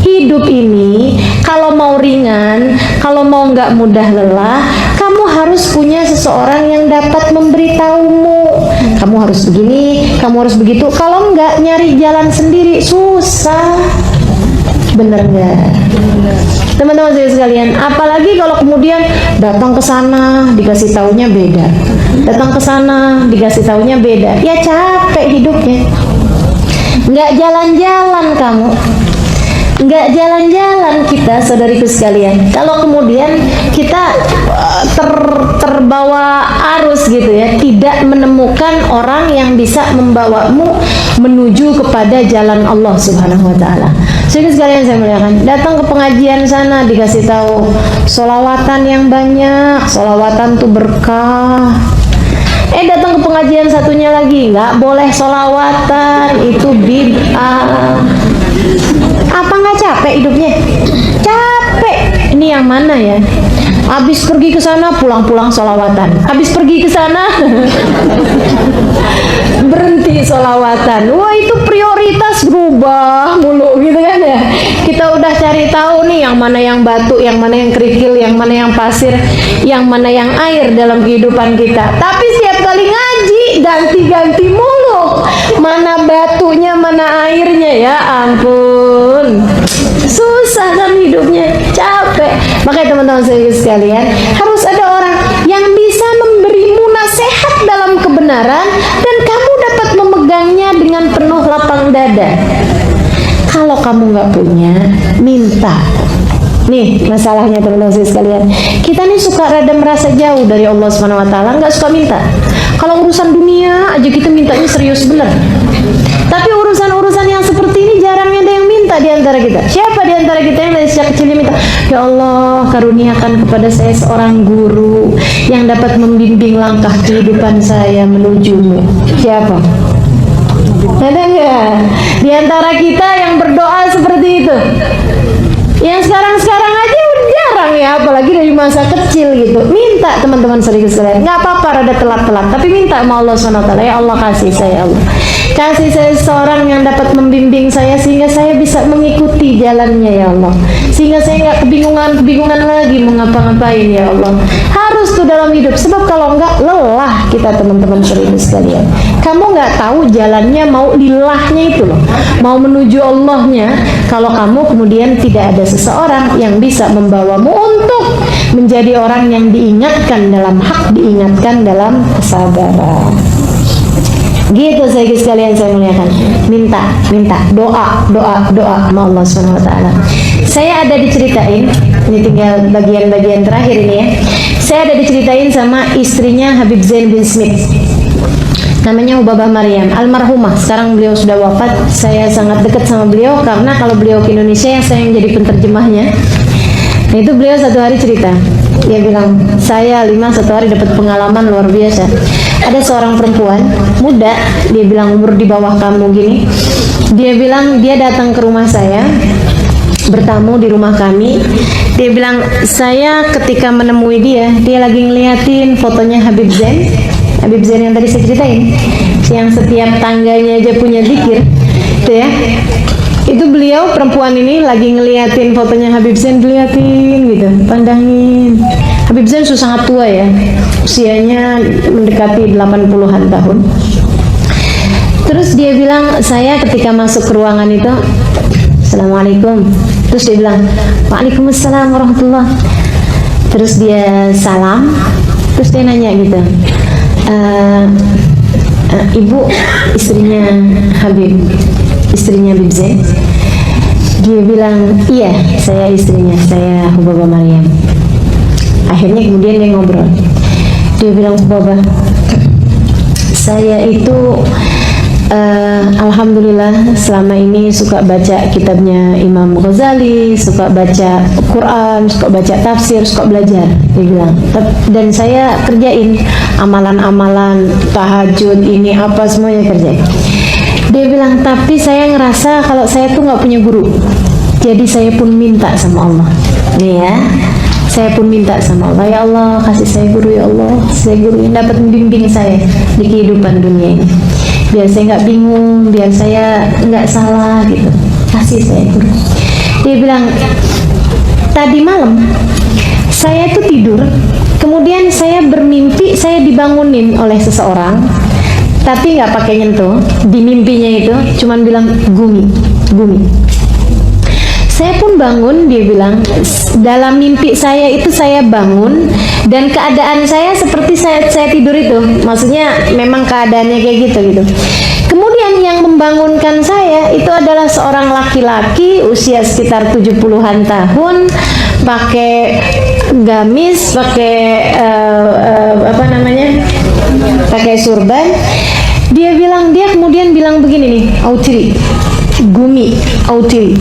Speaker 1: Hidup ini kalau mau ringan, kalau mau nggak mudah lelah, kamu harus punya seseorang yang dapat memberitahumu. Kamu harus begini, kamu harus begitu. Kalau nggak, nyari jalan sendiri susah. Bener nggak? Teman-teman sekalian, apalagi kalau kemudian datang ke sana dikasih taunya beda, datang ke sana dikasih taunya beda, ya capek hidupnya. Nggak jalan-jalan kamu, nggak jalan-jalan kita, saudariku sekalian. Kalau kemudian kita terbawa arus gitu ya, tidak menemukan orang yang bisa membawamu menuju kepada jalan Allah Subhanahu wa ta'ala. Saudariku sekalian saya muliakan, datang ke pengajian sana dikasih tahu sholawatan yang banyak, sholawatan tuh berkah. Datang ke pengajian satunya lagi, nggak boleh sholawatan, itu bid'ah. Apa nggak capek hidupnya? Capek. Ini yang mana ya? Habis pergi ke sana pulang-pulang sholawatan. Habis pergi ke sana berhenti sholawatan. Wah, itu prioritas berubah mulu gitu kan ya. Kita udah cari tahu nih yang mana yang batu, yang mana yang kerikil, yang mana yang pasir, yang mana yang air dalam kehidupan kita. Tapi setiap kali ngaji ganti-ganti mulu. Mana batunya, mana airnya, ya ampun. Susah kan hidupnya, capek. Makanya teman-teman sekalian, harus ada orang yang bisa memberimu nasihat dalam kebenaran dan kamu dapat memegangnya dengan penuh lapang dada. Kalau kamu nggak punya, minta. Nih masalahnya teman-teman sekalian, kita nih suka rada merasa jauh dari Allah Subhanahu wa ta'ala, nggak suka minta. Kalau urusan dunia aja kita mintanya serius bener. Tapi urusan-urusan yang seperti ini jarang ada yang minta di antara kita. Siapa di antara kita yang dari sejak kecilnya minta, ya Allah karuniakan kepada saya seorang guru yang dapat membimbing langkah kehidupan saya menujumu. Siapa? Ada nggak di antara kita yang berdoa seperti itu? Yang sekarang-sekarang aja udah jarang ya, apalagi dari masa kecil gitu. Minta teman-teman sedikit sekalian, nggak apa-apa rada telat-telat, tapi minta sama Allah SWT. Ya Allah kasih saya, Allah kasih saya seorang yang dapat membimbing saya sehingga saya bisa mengikuti jalannya ya Allah, sehingga saya nggak kebingungan lagi mau ngapa-ngapain ya Allah. Harus tuh dalam hidup, sebab kalau nggak lelah kita teman-teman sedikit sekalian. Kamu nggak tahu jalannya mau lilahnya itu loh, mau menuju Allahnya, kalau kamu kemudian tidak ada seseorang yang bisa membawamu untuk menjadi orang yang diingatkan dalam hak, diingatkan dalam kesabaran. Gitu saya sekalian saya muliakan. Minta, doa sama Allah Subhanahu wa ta'ala. Saya ada diceritain, ini tinggal bagian-bagian terakhir ini ya. saya ada diceritain sama istrinya Habib Zain bin Smith, namanya Hubabah Maryam, almarhumah. Sekarang beliau sudah wafat. Saya sangat dekat sama beliau karena kalau beliau ke Indonesia ya saya yang jadi penterjemahnya. Nah, itu beliau satu hari cerita, dia bilang, saya satu hari dapat pengalaman luar biasa. Ada seorang perempuan muda, dia bilang umur di bawah kamu gini, dia bilang dia datang ke rumah saya, bertamu di rumah kami. Dia bilang, saya ketika menemui dia lagi ngeliatin fotonya Habib Zain yang tadi saya ceritain, yang setiap tangganya aja punya zikir, itu ya. Itu beliau, perempuan ini lagi ngeliatin fotonya Habib Zain, diliatin gitu, pandangin. Habib Zain sudah sangat tua ya, usianya mendekati 80-an tahun. Terus dia bilang, saya ketika masuk ke ruangan itu, Assalamualaikum. Terus dia bilang, Waalaikumsalam warahmatullah. Terus dia salam. Terus dia nanya gitu, Ibu istrinya Habib Zain? Dia bilang, iya, saya istrinya, saya Hubabah Maryam. Akhirnya kemudian dia ngobrol. Dia bilang, Hubabah, saya itu alhamdulillah selama ini suka baca kitabnya Imam Ghazali, suka baca Quran, suka baca tafsir, suka belajar. Dia bilang, dan saya kerjain amalan-amalan tahajud ini apa semuanya kerjain. Dia bilang, tapi saya ngerasa kalau saya tuh nggak punya guru. Jadi saya pun minta sama Allah. Nih ya, saya pun minta sama Allah, ya Allah kasih saya guru, ya Allah, saya guru yang dapat membimbing saya di kehidupan dunia ini. Biar saya nggak bingung, biar saya nggak salah gitu. Kasih saya guru. Dia bilang, tadi malam saya tuh tidur, kemudian saya bermimpi saya dibangunin oleh seseorang, tapi nggak pakai nyentuh. Di mimpinya itu cuman bilang gumi. Saya pun bangun, dia bilang, dalam mimpi saya itu saya bangun dan keadaan saya seperti saya tidur itu. Maksudnya memang keadaannya kayak gitu. Kemudian yang membangunkan saya itu adalah seorang laki-laki usia sekitar 70-an tahun, pakai gamis, pakai pakai surban. Dia kemudian bilang begini nih, Autiri,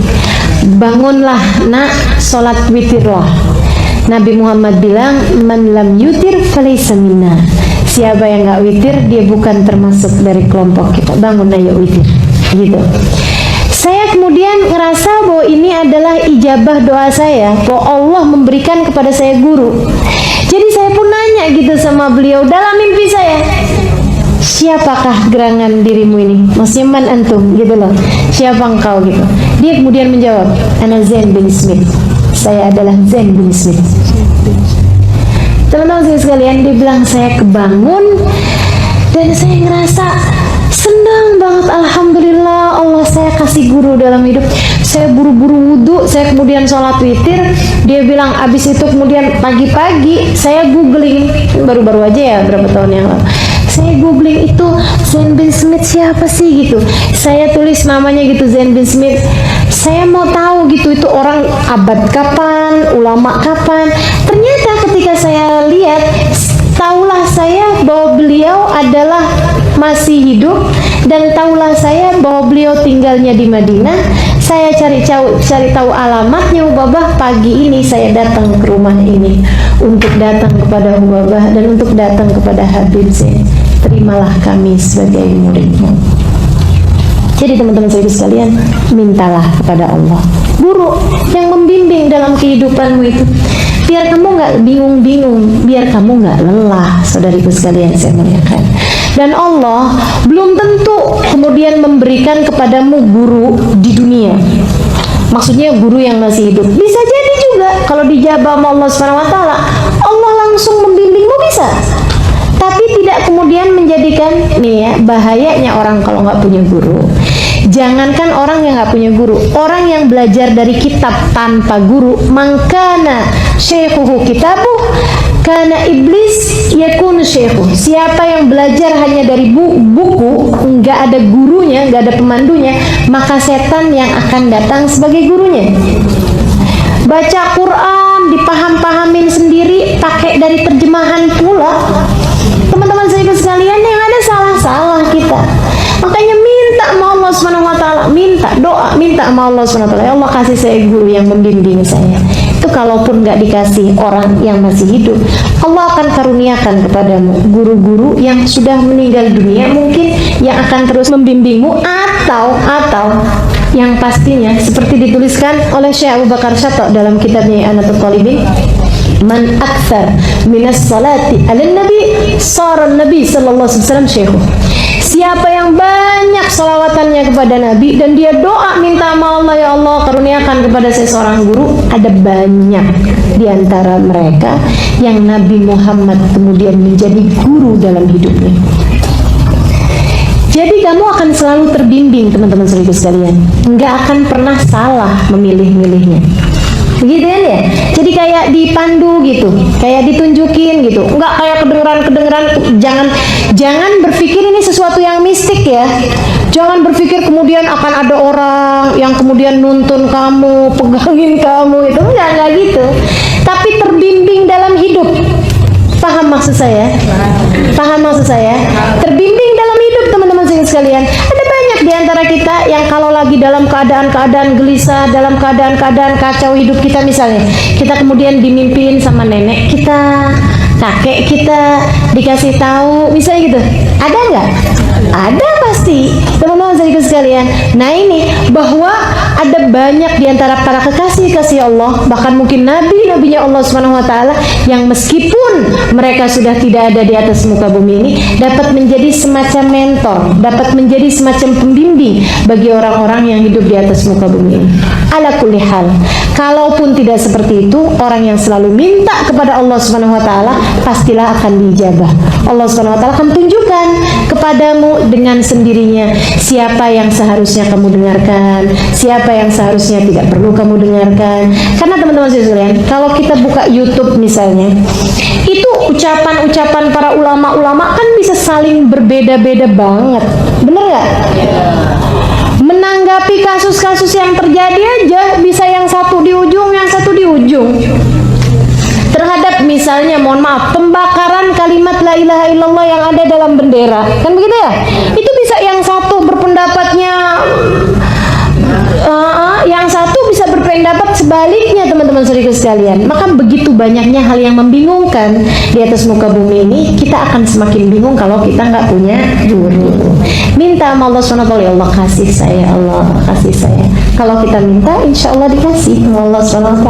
Speaker 1: bangunlah nak, sholat witirlah. Nabi Muhammad bilang, man lam yutir falaysa minna. Siapa yang nggak witir, dia bukan termasuk dari kelompok kita. Bangun ayo witir, gitu. Saya kemudian ngerasa bahwa ini adalah ijabah doa saya, bahwa Allah memberikan kepada saya guru. Jadi saya pun nanya gitu sama beliau dalam mimpi saya, siapakah gerangan dirimu ini? Maksudnya man antum gitu loh, siapa engkau gitu. Dia kemudian menjawab, ana Zain bin Smith, saya adalah Zain bin Smith. Teman-teman sekalian, dia bilang saya kebangun dan saya ngerasa senang banget, alhamdulillah Allah saya kasih guru dalam hidup. Saya buru-buru wudhu, saya kemudian sholat witir. Dia bilang abis itu kemudian pagi-pagi saya googling, baru-baru aja ya berapa tahun yang lalu, saya googling itu Zain bin Smith siapa sih gitu. Saya tulis namanya gitu, Zain bin Smith. Saya mau tahu gitu itu orang abad kapan, ulama kapan. Ternyata ketika saya lihat, taulah saya bahwa beliau adalah masih hidup, dan taulah saya bahwa beliau tinggalnya di Madinah. Saya cari tahu alamatnya Hubabah. Pagi ini saya datang ke rumah ini untuk datang kepada Hubabah dan untuk datang kepada Habib Zain. Terimalah kami sebagai muridmu. Jadi teman-teman sekalian, mintalah kepada Allah guru yang membimbing dalam kehidupanmu itu, biar kamu nggak bingung-bingung, biar kamu nggak lelah. Saudariku sekalian saya muliakan, dan Allah belum tentu kemudian memberikan kepadamu guru di dunia, maksudnya guru yang masih hidup. Bisa jadi juga kalau dijabah sama Allah SWT, Allah langsung membimbingmu, bisa. Tapi tidak kemudian menjadikan, nih ya, bahayanya orang kalau nggak punya guru. Jangankan orang yang nggak punya guru, orang yang belajar dari kitab tanpa guru, mangkana syekhuhu kitabuh, karena iblis yakunu syekhuh. Siapa yang belajar hanya dari buku, nggak ada gurunya, nggak ada pemandunya, maka setan yang akan datang sebagai gurunya. Baca Quran, dipaham-pahamin sendiri, pakai dari terjemahan pula. Teman-teman sekalian, yang ada salah-salah kita. Makanya minta sama Allah Subhanahu wa taala, minta doa, minta sama Allah Subhanahu wa taala, ya Allah kasih saya guru yang membimbing saya. Itu kalaupun nggak dikasih orang yang masih hidup, Allah akan karuniakan kepadamu guru-guru yang sudah meninggal dunia mungkin, yang akan terus membimbingmu, atau yang pastinya seperti dituliskan oleh Syekh Abu Bakar Syato dalam kitabnya Anatul Talibin, man akthar minas salati ala nabi sara nabi sallallahu alaihi wasallam syekhu. Siapa yang banyak selawatannya kepada Nabi dan dia doa minta sama Allah, ya Allah karuniakan kepada saya seorang guru, ada banyak di antara mereka yang Nabi Muhammad kemudian menjadi guru dalam hidupnya. Jadi kamu akan selalu terbimbing, teman-teman sekalian, nggak akan pernah salah memilih-milihnya. Begitu kan ya? Jadi kayak dipandu gitu, kayak ditunjukin gitu, nggak kayak kedengeran. Jangan berpikir ini sesuatu yang mistik ya. Jangan berpikir kemudian akan ada orang yang kemudian nuntun kamu, pegangin kamu, itu enggak gitu. Tapi terbimbing dalam hidup. Paham maksud saya? Paham maksud saya? Terbimbing dalam hidup, teman-teman sekalian. Ada banyak di antara kita yang kalau lagi dalam keadaan gelisah, dalam keadaan kacau hidup kita, misalnya kita kemudian dimimpiin sama nenek kita, kakek kita, dikasih tahu, misalnya gitu. Ada nggak? Ada pasti, teman-teman sekalian. Nah ini, bahwa ada banyak di antara para kekasih Allah, bahkan mungkin nabinya Allah Subhanahu wa taala, yang meskipun mereka sudah tidak ada di atas muka bumi ini, dapat menjadi semacam mentor, dapat menjadi semacam pembimbing bagi orang-orang yang hidup di atas muka bumi ini. Ala kulli hal, kalaupun tidak seperti itu, orang yang selalu minta kepada Allah Subhanahu wa taala pastilah akan diijabah. Allah Subhanahu wa taala akan tunjukkan kepadamu dengan sendirinya siapa yang seharusnya kamu dengarkan, siapa yang seharusnya tidak perlu kamu dengarkan. Karena teman-teman sekalian, kalau kita buka YouTube misalnya, itu ucapan-ucapan para ulama-ulama kan bisa saling berbeda-beda banget, bener nggak? Menanggapi kasus-kasus yang terjadi aja bisa yang satu di ujung, yang satu di ujung. Terhadap misalnya, mohon maaf, pembakaran kalimat la ilaha illallah yang ada dalam bendera, kan begitu ya? Itu bisa yang satu berpendapatnya, yang satu bisa berpendapat sebaliknya, teman-teman sekalian. Maka begitu banyaknya hal yang membingungkan di atas muka bumi ini, kita akan semakin bingung kalau kita nggak punya guru. Minta sama Allah SWT, ya Allah kasih saya, Allah kasih saya. Kalau kita minta, insya Allah dikasih sama Allah SWT.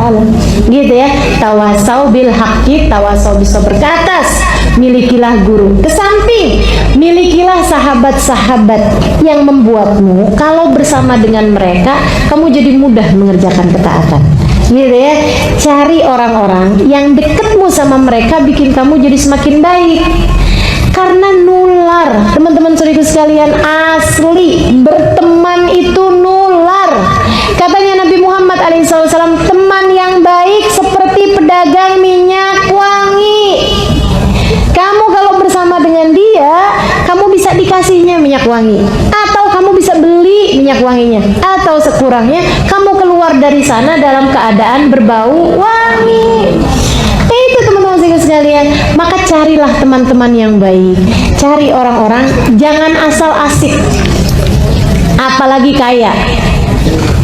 Speaker 1: Gitu ya. Tawasau bil haqqi, tawasau bis sabr. Ke atas, milikilah guru. Ke samping, milikilah sahabat-sahabat yang membuatmu kalau bersama dengan mereka kamu jadi mudah mengerjakan ketaatan. Gitu ya. Cari orang-orang yang dekatmu sama mereka, bikin kamu jadi semakin baik. Karena nular, teman-teman sekalian, asli berteman itu nular. Katanya Nabi Muhammad SAW, teman yang baik seperti pedagang minyak wangi. Kamu kalau bersama dengan dia, kamu bisa dikasihnya minyak wangi, atau kamu bisa beli minyak wanginya, atau sekurangnya kamu keluar dari sana dalam keadaan berbau wangi. Itu teman-teman sekalian. Maka carilah teman-teman yang baik, cari orang-orang, jangan asal asik, apalagi kaya.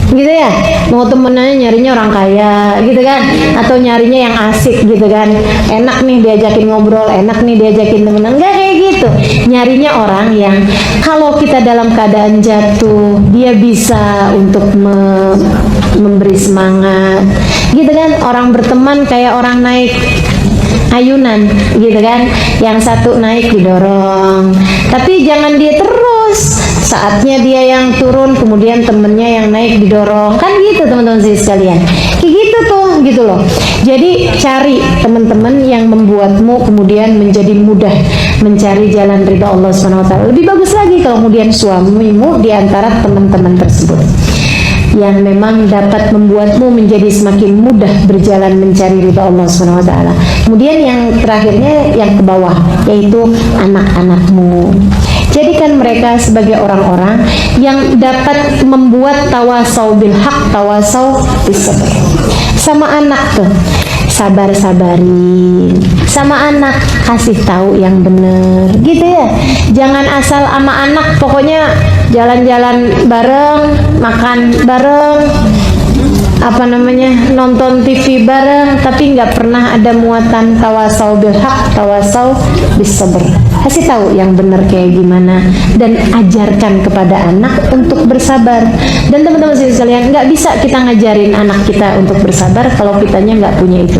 Speaker 1: Gitu ya, mau temennya nyarinya orang kaya gitu kan, atau nyarinya yang asik gitu kan, enak nih diajakin ngobrol, enak nih diajakin temenan, enggak kayak gitu. Nyarinya orang yang kalau kita dalam keadaan jatuh, dia bisa untuk memberi semangat gitu kan. Orang berteman kayak orang naik ayunan gitu kan, yang satu naik didorong, tapi jangan dia terus, saatnya dia yang turun kemudian temennya yang naik didorong, kan gitu teman-teman sekalian. Kayak gitu tuh, gitu loh. Jadi cari teman-teman yang membuatmu kemudian menjadi mudah mencari jalan ridha Allah SWT. Lebih bagus lagi kalau kemudian suamimu di antara teman-teman tersebut yang memang dapat membuatmu menjadi semakin mudah berjalan mencari ridha Allah SWT. Kemudian yang terakhirnya yang ke bawah, yaitu anak-anakmu. Jadikan mereka sebagai orang-orang yang dapat membuat tawasau bil haq, tawasau bis sabr. Sama anak tuh, sabar-sabarin. Sama anak kasih tahu yang bener, gitu ya. Jangan asal sama anak pokoknya jalan-jalan bareng, makan bareng, nonton TV bareng, tapi nggak pernah ada muatan tawasau bil haq, tawasau bis sabr. Kasih tahu yang benar kayak gimana dan ajarkan kepada anak untuk bersabar. Dan teman-teman sekalian, nggak bisa kita ngajarin anak kita untuk bersabar kalau kitanya nggak punya itu.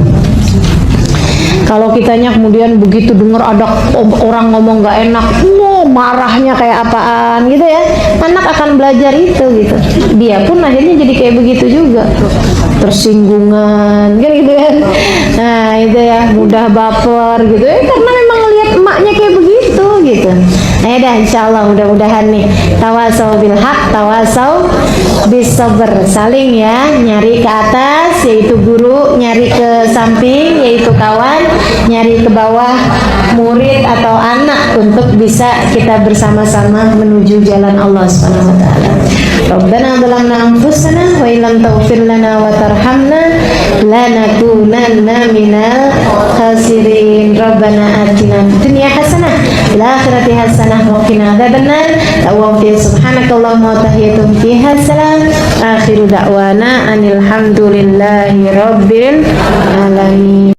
Speaker 1: Kalau kitanya kemudian begitu dengar ada orang ngomong gak enak, marahnya kayak apaan gitu ya, anak akan belajar itu gitu. Dia pun akhirnya jadi kayak begitu juga, tersinggungan kan gitu kan. Nah itu ya, mudah baper gitu ya, karena memang lihat emaknya kayak begitu gitu. Nah ya dah, insyaallah mudah-mudahan nih tawasau bil haq, tawasau bis sabr, saling ya, nyari ke atas yaitu guru, nyari ke samping yaitu kawan, nyari ke bawah murid atau anak untuk bisa kita bersama-sama menuju jalan Allah Subhanahu wa taala. Rabbana zalamna anfusana wa illam taghfir lana wa tarhamna lanakunanna minal khasirin. Rabbana atina fid dunya hasanah fil akhirati hasanah wa qina adzabannar. Subhanakallahumma wa tahiyyatuhum fiha salam. Akhiru da'wana anil hamdulillahi rabbil alamin.